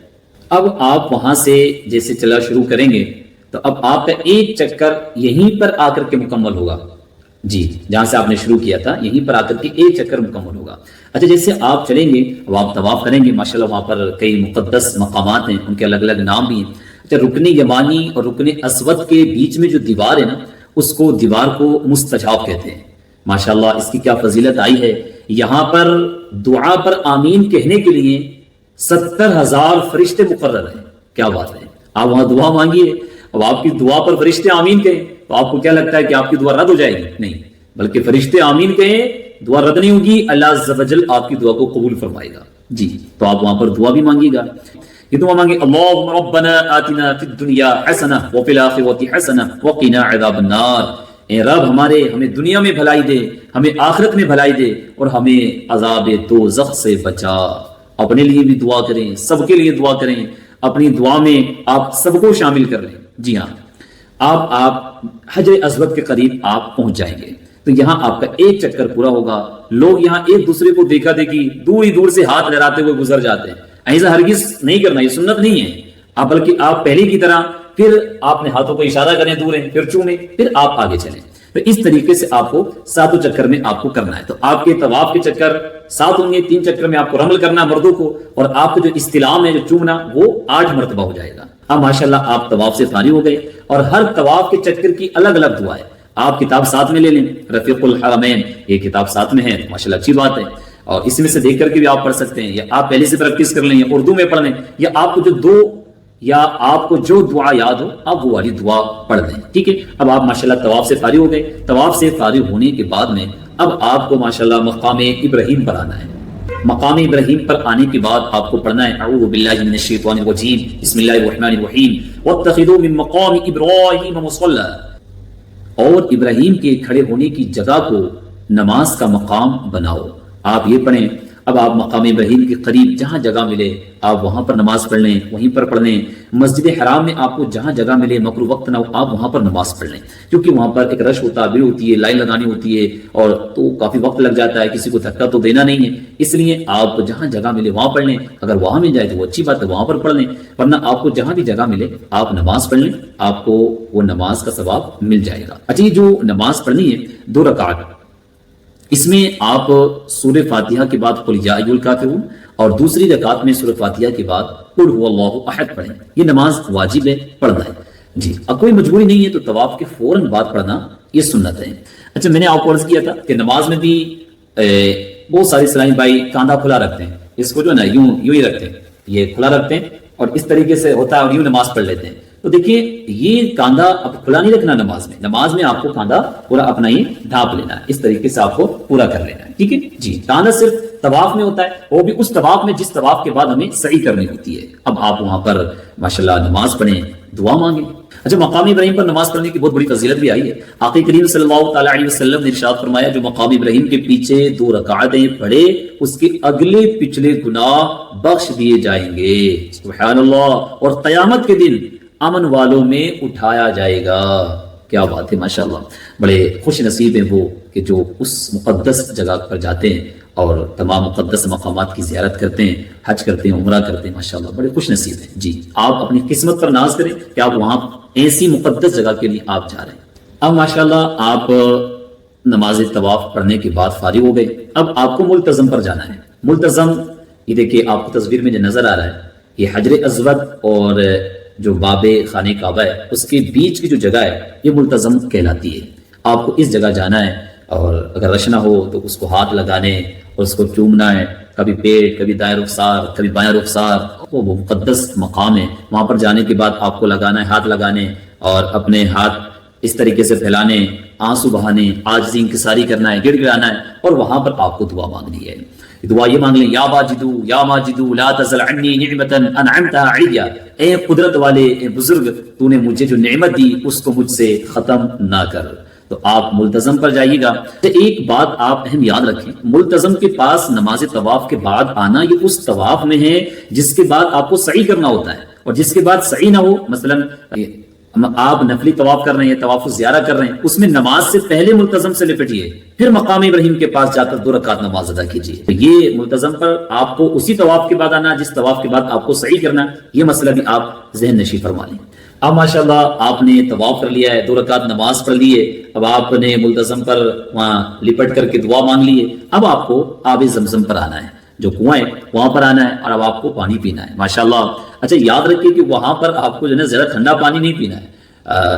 اب آپ وہاں سے جیسے چلا شروع کریں گے تو اب آپ کا ایک چکر یہیں پر آ کر کے مکمل ہوگا۔ جی، جہاں سے آپ نے شروع کیا تھا یہیں پر آ کر کے ایک چکر مکمل ہوگا۔ اچھا، جیسے آپ چلیں گے اب آپ طواف کریں گے، ماشاءاللہ وہاں پر کئی مقدس مقامات ہیں، ان کے الگ الگ نام بھی ہیں۔ اچھا، رکن یمانی اور رکن اسود کے بیچ میں جو دیوار ہے نا، اس کو دیوار کو مستجاب کہتے ہیں۔ ماشاءاللہ اس کی کیا فضیلت آئی ہے، یہاں پر دعا پر آمین کہنے کے لیے 70,000 فرشتے مقرر ہیں۔ کیا بات ہے! آپ وہاں دعا مانگیے، اب آپ کی دعا پر فرشتے آمین کہیں تو آپ کو کیا لگتا ہے کہ آپ کی دعا رد ہو جائے گی؟ نہیں، بلکہ فرشتے آمین کہیں، دعا رد نہیں ہوگی، اللہ عز و جل آپ کی دعا کو قبول فرمائے گا۔ جی، تو آپ وہاں پر دعا بھی مانگیے گا، یہ دعا مانگے اللہم ربنا آتنا فی الدنیا حسنہ وفی الآخرۃ حسنہ وقنا عذاب النار۔ اے رب ہمارے، ہمیں دنیا میں بھلائی دے، ہمیں آخرت میں بھلائی دے، اور ہمیں عذاب دوزخ سے بچا۔ اپنے لیے بھی دعا کریں، سب کے لیے دعا کریں، اپنی دعا میں آپ سب کو شامل کر لیں۔ جی ہاں، آپ حجر اسود کے قریب آپ پہنچ جائیں گے تو یہاں آپ کا ایک چکر پورا ہوگا۔ لوگ یہاں ایک دوسرے کو دیکھا دیکھی دور ہی دور سے ہاتھ لہراتے ہوئے گزر جاتے ہیں، ایسا ہرگز نہیں کرنا، یہ سنت نہیں ہے۔ آپ بلکہ آپ پہلے کی طرح پھر آپ نے ہاتھوں کو اشارہ کریں دور ہیں، پھر چومیں، پھر آپ آگے چلیں۔ تو اس طریقے سے آپ کو 7 چکر میں آپ کو کرنا ہے۔ تو آپ کے طواف کے چکر 7 ہوں گے، 3 چکر میں آپ کو رمل کرنا مردوں کو، اور آپ کا جو استلام ہے، جو چومنا، وہ 8 مرتبہ ہو جائے گا۔ اب ماشاءاللہ آپ طواف سے فارغ ہو گئے، اور ہر طواف کے چکر کی الگ الگ دعا ہے۔ آپ کتاب ساتھ میں لے لیں، رفیق الحرمین، یہ کتاب ساتھ میں ہے، ماشاءاللہ اچھی بات ہے، اور اس میں سے دیکھ کر کے بھی آپ پڑھ سکتے ہیں، یا آپ پہلے سے پریکٹس کر لیں، یا اردو میں پڑھ لیں، یا آپ کو جو 2 یا آپ کو جو دعا یاد ہو آپ وہ والی دعا پڑھ دیں، ٹھیک ہے۔ اب آپ ماشاءاللہ طواف سے فارغ ہو گئے، طواف سے فارغ ہونے کے بعد میں اب آپ کو ماشاءاللہ مقام ابراہیم پر آنا ہے۔ مقام ابراہیم پر آنے کے بعد آپ کو پڑھنا ہے اعوذ باللہ من الشیطان الرجیم بسم اللہ الرحمن الرحیم واتخذوا من مقام ابراہیم مصلی، اور ابراہیم کے کھڑے ہونے کی جگہ کو نماز کا مقام بناؤ۔ آپ یہ پڑھیں، اب آپ مقام ابراہیم کے قریب جہاں جگہ ملے آپ وہاں پر نماز پڑھ لیں، وہیں پر پڑھ لیں۔ مسجد حرام میں آپ کو جہاں جگہ ملے مکروہ وقت نہ ہو آپ وہاں پر نماز پڑھ لیں، کیونکہ وہاں پر ایک رش ہوتا ہے، بھیڑ ہوتی ہے، لائن لگانی ہوتی ہے اور تو کافی وقت لگ جاتا ہے، کسی کو دھکا تو دینا نہیں ہے، اس لیے آپ جہاں جگہ ملے وہاں پڑھ لیں۔ اگر وہاں مل جائے تو وہ اچھی بات ہے، وہاں پر پڑھ لیں، ورنہ آپ کو جہاں بھی جگہ ملے آپ نماز پڑھ لیں، آپ کو وہ نماز کا ثواب مل جائے گا۔ اچھا، یہ جو نماز پڑھنی ہے 2 رکعت، اس میں آپ سورہ فاتحہ کے بعد قل یا ایھا الکافرون اور دوسری رکعت میں سورہ فاتحہ کے بعد قل هو اللہ احد پڑھیں۔ یہ نماز واجب ہے، پڑھنا ہے جی۔ اب کوئی مجبوری نہیں ہے تو طواف کے فوراً بعد پڑھنا یہ سنت ہے۔ اچھا، میں نے آپ کو عرض کیا تھا کہ نماز میں بھی بہت سارے اسلامی بھائی کاندھا کھلا رکھتے ہیں، اس کو جو ہے نا یوں ہی رکھتے ہیں، یہ کھلا رکھتے ہیں اور اس طریقے سے ہوتا ہے اور یوں نماز پڑھ لیتے ہیں۔ تو دیکھیے یہ کاندھا اب کھلا نہیں رکھنا نماز میں آپ کو کاندھا پورا اپنا ہی ڈھانپ لینا ہے، اس طریقے سے آپ کو پورا کر لینا ہے، ٹھیک ہے جی۔ کاندھا صرف طواف میں ہوتا ہے، وہ بھی اس طواف میں جس طواف کے بعد ہمیں سعی کرنی ہوتی ہے۔ اب آپ وہاں پر ماشاءاللہ نماز پڑھیں، دعا مانگیں۔ اچھا، مقام ابراہیم پر نماز پڑھنے کی بہت بڑی فضیلت بھی آئی ہے۔ آقا کریم صلی اللہ تعالی علیہ وسلم نے ارشاد فرمایا جو مقام ابراہیم کے پیچھے 2 رکعتیں پڑھے اس کے اگلے پچھلے گناہ بخش دیے جائیں گے، سبحان اللہ، اور قیامت کے دن امن والوں میں اٹھایا جائے گا۔ کیا بات ہے، ماشاءاللہ، بڑے خوش نصیب ہیں وہ کہ جو اس مقدس جگہ پر جاتے ہیں اور تمام مقدس مقامات کی زیارت کرتے ہیں، حج کرتے ہیں، عمرہ کرتے ہیں، ماشاءاللہ بڑے خوش نصیب ہیں جی۔ آپ اپنی قسمت پر ناز کریں کہ آپ وہاں ایسی مقدس جگہ کے لیے آپ جا رہے ہیں۔ اب ماشاءاللہ آپ نماز طواف پڑھنے کے بعد فارغ ہو گئے، اب آپ کو ملتزم پر جانا ہے۔ ملتزم یہ دیکھیے آپ کو تصویر میں جو نظر آ رہا ہے، یہ حجر اسود اور جو باب خانہ کعبہ ہے اس کے بیچ کی جو جگہ ہے یہ ملتزم کہلاتی ہے۔ آپ کو اس جگہ جانا ہے اور اگر رش نہ ہو تو اس کو ہاتھ لگانے اور اس کو چومنا ہے، کبھی پیٹ، کبھی دائیں رخسار، کبھی بائیں رخسار، وہ مقدس مقام ہے۔ وہاں پر جانے کے بعد آپ کو لگانا ہے، ہاتھ لگانے اور اپنے ہاتھ اس طریقے سے پھیلانے، آنسو بہانے، عاجزی انکساری کرنا ہے، گڑ گڑانا ہے اور وہاں پر آپ کو دعا مانگنی ہے۔ دعا یہ مانگ لیں یا واجدو یا ماجدو لا تزل عنی نعمتا انعمتها علی، اے قدرت والے، اے بزرگ، تو نے مجھے جو نعمت دی اس کو مجھ سے ختم نہ کر۔ تو آپ ملتزم پر جائیے گا۔ تو ایک بات آپ اہم یاد رکھیں، ملتزم کے پاس نماز طواف کے بعد آنا یہ اس طواف میں ہے جس کے بعد آپ کو سعی کرنا ہوتا ہے، اور جس کے بعد سعی نہ ہو، مثلا آپ نفلی طواف کر رہے ہیں، طواف الزیارہ کر رہے ہیں، اس میں نماز سے پہلے ملتزم سے لپٹیے، پھر مقام ابراہیم کے پاس جا کر 2 رکعت نماز ادا کیجیے۔ تو یہ ملتزم پر آپ کو اسی طواف کے بعد آنا جس طواف کے بعد آپ کو سعی کرنا، یہ مسئلہ بھی آپ ذہن نشی فرما لیں۔ اب ماشاءاللہ آپ نے طواف کر لیا ہے، 2 رکعت نماز پڑھ لیے، اب آپ نے ملتزم پر وہاں لپٹ کر کے دعا مانگ لیے، اب آپ کو آب زمزم پر آنا ہے، جو کنواں ہے وہاں پر آنا ہے اور اب آپ کو پانی پینا ہے، ماشاءاللہ۔ اچھا، یاد رکھیے کہ وہاں پر آپ کو جو ہے نا زیادہ ٹھنڈا پانی نہیں پینا ہے،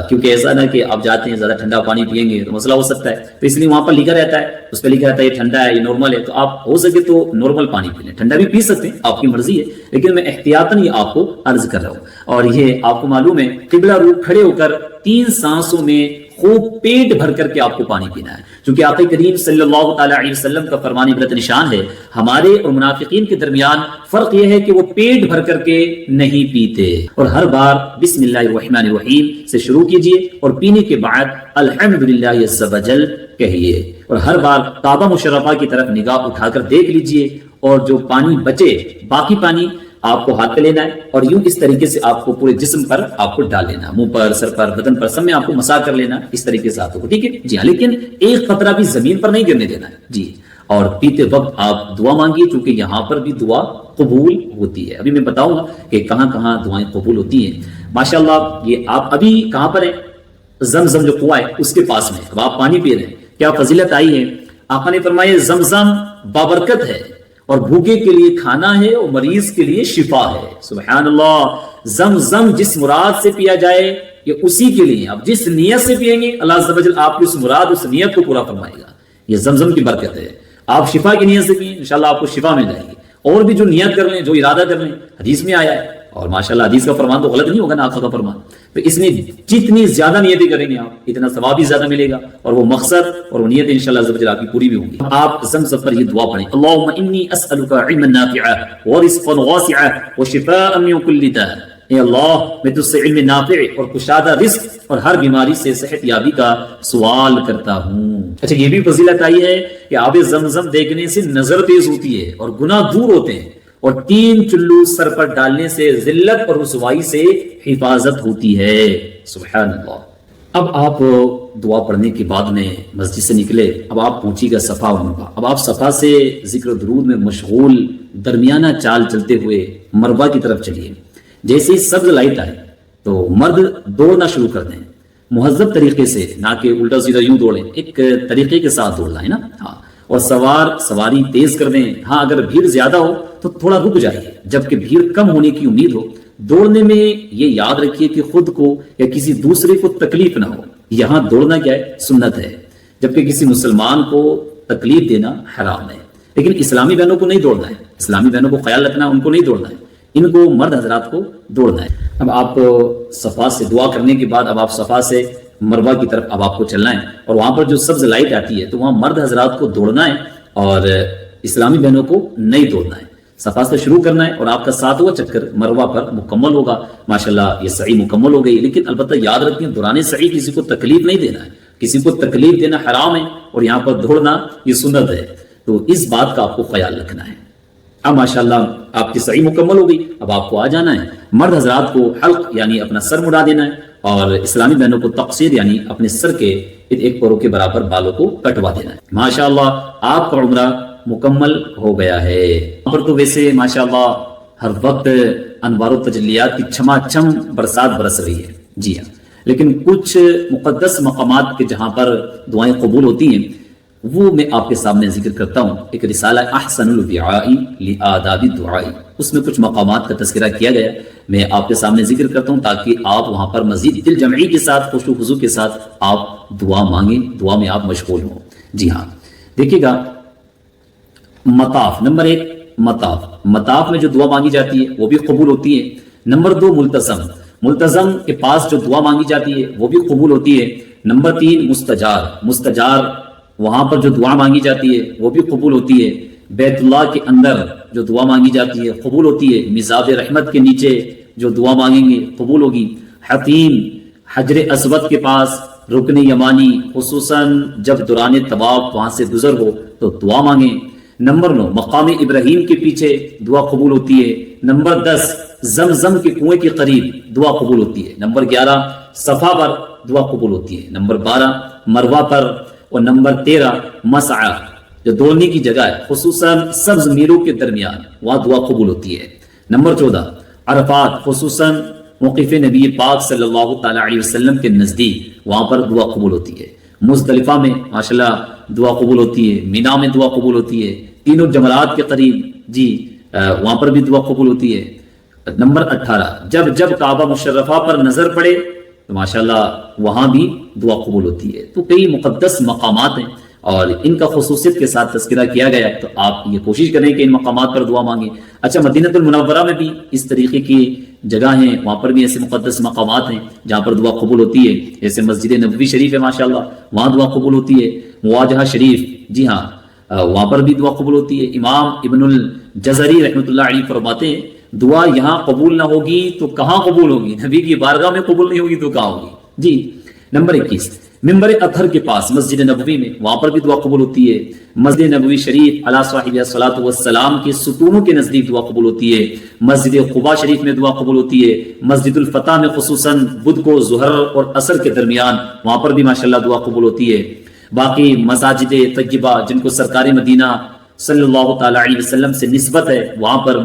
کیونکہ ایسا نہ کہ آپ جاتے ہیں زیادہ ٹھنڈا پانی پیئیں گے تو مسئلہ ہو سکتا ہے، تو اس لیے وہاں پر لکھا رہتا ہے، اس پہ لکھا رہتا ہے یہ ٹھنڈا ہے، یہ نارمل ہے، تو آپ ہو سکے تو نارمل پانی پی لیں، ٹھنڈا بھی پی سکتے ہیں، آپ کی مرضی ہے، لیکن میں احتیاطاً یہ آپ کو عرض کر رہا ہوں۔ اور یہ آپ کو معلوم ہے قبلہ روح کھڑے ہو کر 3 سانسوں میں خوب پیٹ بھر کر کے آپ کو پانی پینا ہے، کیونکہ آقا کریم صلی اللہ تعالی علیہ وسلم کا فرمان عبرت نشان ہے، ہمارے اور منافقین کے درمیان فرق یہ ہے کہ وہ پیٹ بھر کر کے نہیں پیتے، اور ہر بار بسم اللہ الرحمن الرحیم سے شروع کیجئے اور پینے کے بعد الحمدللہ عز وجل کہیے، اور ہر بار کعبہ مشرفہ کی طرف نگاہ اٹھا کر دیکھ لیجئے، اور جو پانی بچے باقی پانی آپ کو ہاتھ پہ لینا ہے اور یوں اس طریقے سے آپ کو پورے جسم پر آپ کو ڈال لینا، منہ پر، سر پر، بدن پر، سب میں آپ کو مسا کر لینا، اس طریقے سے ہاتھوں کو، ٹھیک ہے جی ہاں، لیکن ایک قطرہ بھی زمین پر نہیں گرنے دینا ہے جی۔ اور پیتے وقت آپ دعا مانگیے، چونکہ یہاں پر بھی دعا قبول ہوتی ہے، ابھی میں بتاؤں گا کہ کہاں کہاں دعائیں قبول ہوتی ہیں ماشاءاللہ۔ یہ آپ ابھی کہاں پر ہیں؟ زمزم جو کنواں ہے اس کے پاس میں، اب آپ پانی پی رہے ہیں، کیا فضیلت آئی ہے؟ آقا نے فرمایا زمزم بابرکت ہے اور بھوکے کے لیے کھانا ہے اور مریض کے لیے شفا ہے، سبحان اللہ۔ زمزم جس مراد سے پیا جائے یہ اسی کے لیے، اب جس نیت سے پیئیں گے اللہ عز و جل آپ کی اس مراد، اس نیت کو پورا فرمائے گا، یہ زمزم کی برکت ہے۔ آپ شفا کی نیت سے پئیں انشاءاللہ آپ کو شفا مل جائے گی، اور بھی جو نیت کر لیں، جو ارادہ کر لیں، حدیث میں آیا ہے اور ماشاءاللہ حدیث کا فرمان تو غلط نہیں ہوگا نا آقا کا فرمان. تو اس میں جتنی زیادہ نیتیں کریں گے آپ اتنا ثواب بھی زیادہ ملے گا اور وہ مقصد اور وہ نیت انشاءاللہ عز و جل آپ کی پوری بھی ہوں گی. آپ زمزم پر یہ دعا پڑھیں اللہم انی اسألک علما نافعا ورزقا واسعا وشفاء من کل داء. اے اللہ میں تجھ سے علم نافع اور کشادہ رزق اور ہر بیماری سے صحت یابی کا سوال کرتا ہوں. اچھا یہ بھی فضیلت آئی ہے کہ آب زمزم دیکھنے سے نظر تیز ہوتی ہے اور گناہ دور ہوتے ہیں اور 3 چلو سر پر ڈالنے سے ذلت اور رسوائی سے حفاظت ہوتی ہے. سبحان اللہ. اب آپ دعا پڑھنے کے بعد میں مسجد سے نکلے, اب آپ پہنچی گا صفا و مروہ. اب آپ صفا سے ذکر و درود میں مشغول درمیانہ چال چلتے ہوئے مروہ کی طرف چلیے. جیسے ہی سبز لائٹ آئے تو مرد دوڑنا شروع کر دیں مہذب طریقے سے, نہ کہ الٹا سیدھا یوں دوڑیں, ایک طریقے کے ساتھ دوڑنا ہے نا. ہاں, اور سواری تیز کر دیں. ہاں اگر بھیڑ زیادہ ہو تو تھوڑا رک جائیے, جبکہ بھیڑ کم ہونے کی امید ہو. دوڑنے میں یہ یاد رکھیے کہ خود کو یا کسی دوسرے کو تکلیف نہ ہو. یہاں دوڑنا کیا ہے, سنت ہے, جبکہ کسی مسلمان کو تکلیف دینا حرام ہے. لیکن اسلامی بہنوں کو نہیں دوڑنا ہے, اسلامی بہنوں کو خیال رکھنا, ان کو نہیں دوڑنا ہے, ان کو مرد حضرات کو دوڑنا ہے. اب آپ صفا سے دعا کرنے کے بعد اب آپ صفا سے مروہ کی طرف اب آپ کو چلنا ہے, اور وہاں پر جو سبز لائٹ آتی ہے تو وہاں مرد حضرات کو دوڑنا ہے اور اسلامی بہنوں کو نہیں دوڑنا ہے. صفا سے شروع کرنا ہے اور آپ کا 7واں چکر مروہ پر مکمل ہوگا. ماشاءاللہ یہ سعی مکمل ہو گئی, لیکن البتہ یاد رکھیں دوران سعی کسی کو تکلیف نہیں دینا ہے, کسی کو تکلیف دینا حرام ہے اور یہاں پر دوڑنا یہ سنت ہے. تو اس بات کا آپ کو خیال رکھنا ہے. اب ماشاءاللہ آپ کی سعی مکمل ہو گئی, اب آپ کو آ جانا ہے. مرد حضرات کو حلق یعنی اپنا سر مڑا دینا ہے اور اسلامی بہنوں کو تقصیر یعنی اپنے سر کے 1 پرو کے برابر بالوں کو کٹوا دینا ہے. ماشاءاللہ آپ کا عمرہ مکمل ہو گیا ہے. یہاں پر تو ویسے ماشاءاللہ ہر وقت انوار و تجلیات کی چھما چھم برسات برس رہی ہے. جی ہاں, لیکن کچھ مقدس مقامات کے جہاں پر دعائیں قبول ہوتی ہیں وہ میں آپ کے سامنے ذکر کرتا ہوں. ایک رسالہ احسن الدعاء لآداب الدعاء, اس میں کچھ مقامات کا تذکرہ کیا گیا, میں آپ کے سامنے ذکر کرتا ہوں تاکہ آپ وہاں پر مزید دل جمعی کے ساتھ خشوع و خضوع کے ساتھ آپ دعا مانگیں, دعا میں آپ مشغول ہوں. جی ہاں, دیکھیے گا مطاف نمبر 1, مطاف میں جو دعا مانگی جاتی ہے وہ بھی قبول ہوتی ہے. نمبر 2 ملتزم کے پاس جو دعا مانگی جاتی ہے وہ بھی قبول ہوتی ہے. نمبر 3 مستجار وہاں پر جو دعا مانگی جاتی ہے وہ بھی قبول ہوتی ہے. بیت اللہ کے اندر جو دعا مانگی جاتی ہے قبول ہوتی ہے. مزاب رحمت کے نیچے جو دعا مانگیں گے قبول ہوگی. حتیم حجر اسود کے پاس رکن یمانی خصوصاً جب دوران طواف وہاں سے گزر ہو تو دعا مانگیں. نمبر 9 مقام ابراہیم کے پیچھے دعا قبول ہوتی ہے. نمبر 10 زمزم کے کنویں کے قریب دعا قبول ہوتی ہے. نمبر 11 صفا پر دعا قبول ہوتی ہے. نمبر 12 مروہ پر, اور نمبر 13 مسعی جو دوڑنے کی جگہ ہے خصوصاً سبز میروں کے درمیان وہاں دعا قبول ہوتی ہے. نمبر 14 عرفات خصوصاً موقف نبی پاک صلی اللہ تعالی علیہ وسلم کے نزدیک وہاں پر دعا قبول ہوتی ہے. مزدلفہ میں ماشاءاللہ دعا قبول ہوتی ہے. مینا میں دعا قبول ہوتی ہے. تینوں جمرات کے قریب جی وہاں پر بھی دعا قبول ہوتی ہے. نمبر 18 جب کعبہ مشرفہ پر نظر پڑے تو ماشاءاللہ وہاں بھی دعا قبول ہوتی ہے. تو کئی مقدس مقامات ہیں اور ان کا خصوصیت کے ساتھ تذکرہ کیا گیا, تو آپ یہ کوشش کریں کہ ان مقامات پر دعا مانگیں. اچھا مدینہ المنورہ میں بھی اس طریقے کی جگہ ہیں, وہاں پر بھی ایسے مقدس مقامات ہیں جہاں پر دعا قبول ہوتی ہے. جیسے مسجد نبوی شریف ہے ماشاءاللہ وہاں دعا قبول ہوتی ہے. مواجہہ شریف جی ہاں وہاں پر بھی دعا قبول ہوتی ہے. امام ابن الجزری رحمۃ اللہ علیہ فرماتے ہیں دعا یہاں قبول نہ ہوگی تو کہاں قبول ہوگی, نبی کی بارگاہ میں قبول نہیں ہوگی تو کہاں ہوگی. جی نمبر 21 ممبر اطہر کے پاس مسجد نبوی میں وہاں پر بھی دعا قبول ہوتی ہے. مسجد نبوی شریف علی صاحب الصلاۃ والسلام کے ستونوں کے نزدیک دعا قبول ہوتی ہے. مسجد قباء شریف میں دعا قبول ہوتی ہے. مسجد الفتح میں خصوصاً بدھ کو ظہر اور عصر کے درمیان وہاں پر بھی ماشاءاللہ دعا قبول ہوتی ہے. باقی مساجد طیبہ جن کو سرکار مدینہ صلی اللہ تعالی علیہ وسلم سے نسبت ہے وہاں پر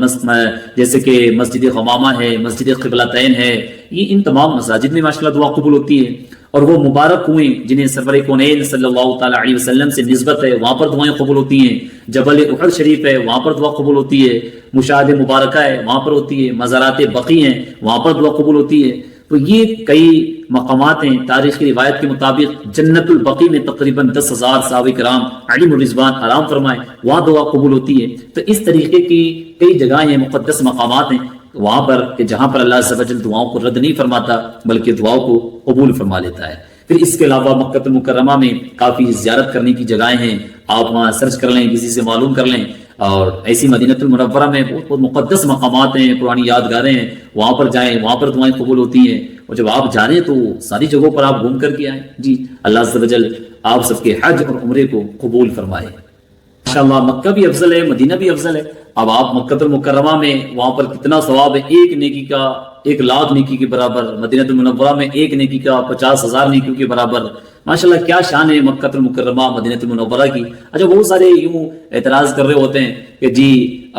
جیسے کہ مسجد غمامہ ہے, مسجد قبلتین ہے, یہ ان تمام مساجد میں ماشاءاللہ دعا قبول ہوتی ہے. اور وہ مبارک ہوئیں جنہیں سرور کونین صلی اللہ تعالی علیہ وسلم سے نسبت ہے وہاں پر دعائیں قبول ہوتی ہیں. جبل احد شریف ہے وہاں پر دعا قبول ہوتی ہے. مشاہد مبارکہ ہے وہاں پر ہوتی ہے. مزارات بقیع ہیں وہاں پر دعا قبول ہوتی ہے. تو یہ کئی مقامات ہیں. تاریخی روایت کے مطابق جنت البقیع میں تقریباً 10,000 صحابہ کرام علیہم الرضوان آرام فرمائے وہاں دعا قبول ہوتی ہے. تو اس طریقے کی کئی جگہیں ہیں, مقدس مقامات ہیں. وہاں پر کہ جہاں پر اللہ عز و جل دعاؤں کو رد نہیں فرماتا بلکہ دعاؤں کو قبول فرما لیتا ہے۔ پھر اس کے علاوہ مکہ المکرمہ میں کافی زیارت کرنے کی جگہیں ہیں، آپ وہاں سرچ کر لیں، کسی سے معلوم کر لیں، اور ایسی مدینہ المنورہ میں بہت بہت مقدس مقامات ہیں، پرانی یادگاریں ہیں، وہاں پر جائیں، وہاں پر دعائیں قبول ہوتی ہیں، اور جب آپ جا رہے ہیں تو ساری جگہوں پر آپ گھوم کر کے آئیں۔ جی اللہ عز و جل آپ سب کے حج اور عمرے کو قبول فرمائے۔ ماشاءاللہ مکہ بھی افضل ہے، مدینہ بھی افضل ہے۔ اب آپ مکہ المکرمہ میں وہاں پر کتنا ثواب ہے، ایک نیکی کا 1,00,000 نیکی کے برابر، مدینہ المنورہ میں ایک نیکی کا 50,000 نیکیوں کے برابر۔ ماشاءاللہ کیا شان ہے مکہ المکرمہ مدینہ المنورہ کی۔ اچھا بہت سارے یوں اعتراض کر رہے ہوتے ہیں کہ جی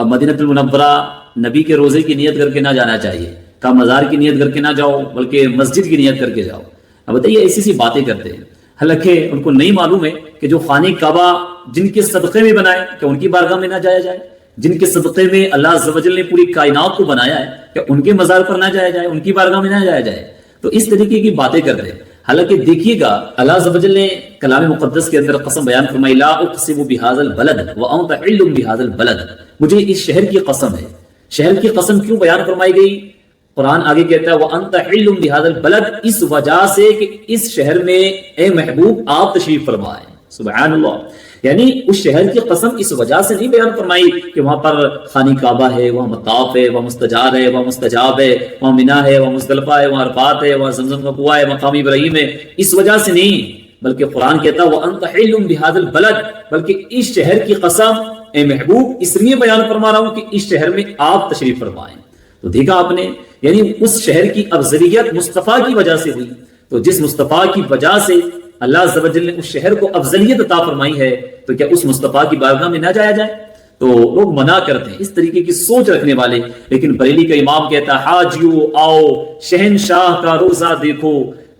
مدینہ المنورہ نبی کے روزے کی نیت کر کے نہ جانا چاہیے، کا مزار کی نیت کر کے نہ جاؤ بلکہ مسجد کی نیت کر کے جاؤ۔ اب بتائیے ایسی سی باتیں کرتے ہیں، حالانکہ ان کو نہیں معلوم ہے کہ جو خانہ کعبہ جن کے صدقے میں بنائے کہ ان کی بارگاہ میں نہ جایا جائے، جن کے صدقے میں اللہ عز و جل نے پوری کائنات کو بنایا ہے کہ ان کے مزار پر نہ جایا جائے، ان کی بارگاہ میں نہ جایا جائے۔ تو اس طریقے کی باتیں کرتے ہیں۔ حالانکہ دیکھیے گا اللہ عز و جل نے کلام مقدس کے اندر قسم بیان فرمائی، لا اقسم بہذا البلد وانت حل بہذا البلد، مجھے اس شہر کی قسم ہے۔ شہر کی قسم کیوں بیان فرمائی گئی؟ قرآن آگے کہتا ہے وانت حل بہذا البلد، اس وجہ سے کہ اس شہر میں اے محبوب آپ تشریف فرمائے۔ سبحان اللہ، یعنی اس شہر کی قسم اس وجہ سے نہیں بیان فرمائی کہ وہاں پر خانہ کعبہ ہے، وہاں مطاف ہے، وہاں مستجار ہے، وہاں مستجاب ہے، وہاں منی ہے، وہاں مزدلفہ ہے، وہاں عرفات ہے، وہاں زمزم کا کنواں ہے، مقام ابراہیم ہے، اس وجہ سے نہیں، بلکہ قرآن کہتا ہے وانت حل بہذا البلد، بلکہ اس شہر کی قسم اے محبوب اس لیے بیان فرما رہا ہوں کہ اس شہر میں آپ تشریف فرمائیں۔ تو دیکھا آپ نے، یعنی اس شہر کی افضلیت مصطفیٰ کی وجہ سے ہوئی، تو جس مصطفیٰ کی وجہ سے اللہ عز و جل نے اس شہر کو افضلیت عطا فرمائی ہے، تو کیا اس مصطفیٰ کی بارگاہ میں نہ جایا جائے؟ تو لوگ منع کرتے ہیں، اس طریقے کی سوچ رکھنے والے۔ لیکن بریلی کا امام کہتا ہے حاجیو آؤ شہنشاہ کا روزہ دیکھو،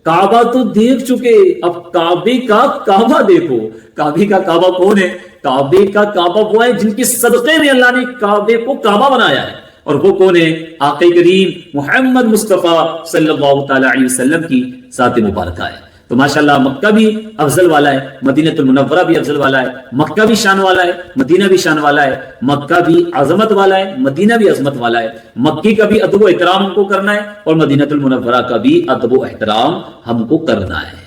کعبہ تو دیکھ چکے اب کعبے کا کعبہ دیکھو۔ کعبے کا کعبہ کون ہے؟ کعبے کا کعبہ وہ ہے جن کے صدقے میں اللہ نے کعبے کو کعبہ بنایا ہے، اور وہ کون ہے؟ آقا کریم محمد مصطفیٰ صلی اللہ تعالی علیہ وسلم کی ذات مبارکہ ہے۔ تو ماشاءاللہ مکہ بھی افضل والا ہے، مدینہ المنورہ بھی افضل والا ہے، مکہ بھی شان والا ہے، مدینہ بھی شان والا ہے، مکہ بھی عظمت والا ہے، مدینہ بھی عظمت والا ہے۔ مکی کا بھی ادب و احترام ہم کو کرنا ہے، اور مدینہ المنورہ کا بھی ادب و احترام ہم کو کرنا ہے۔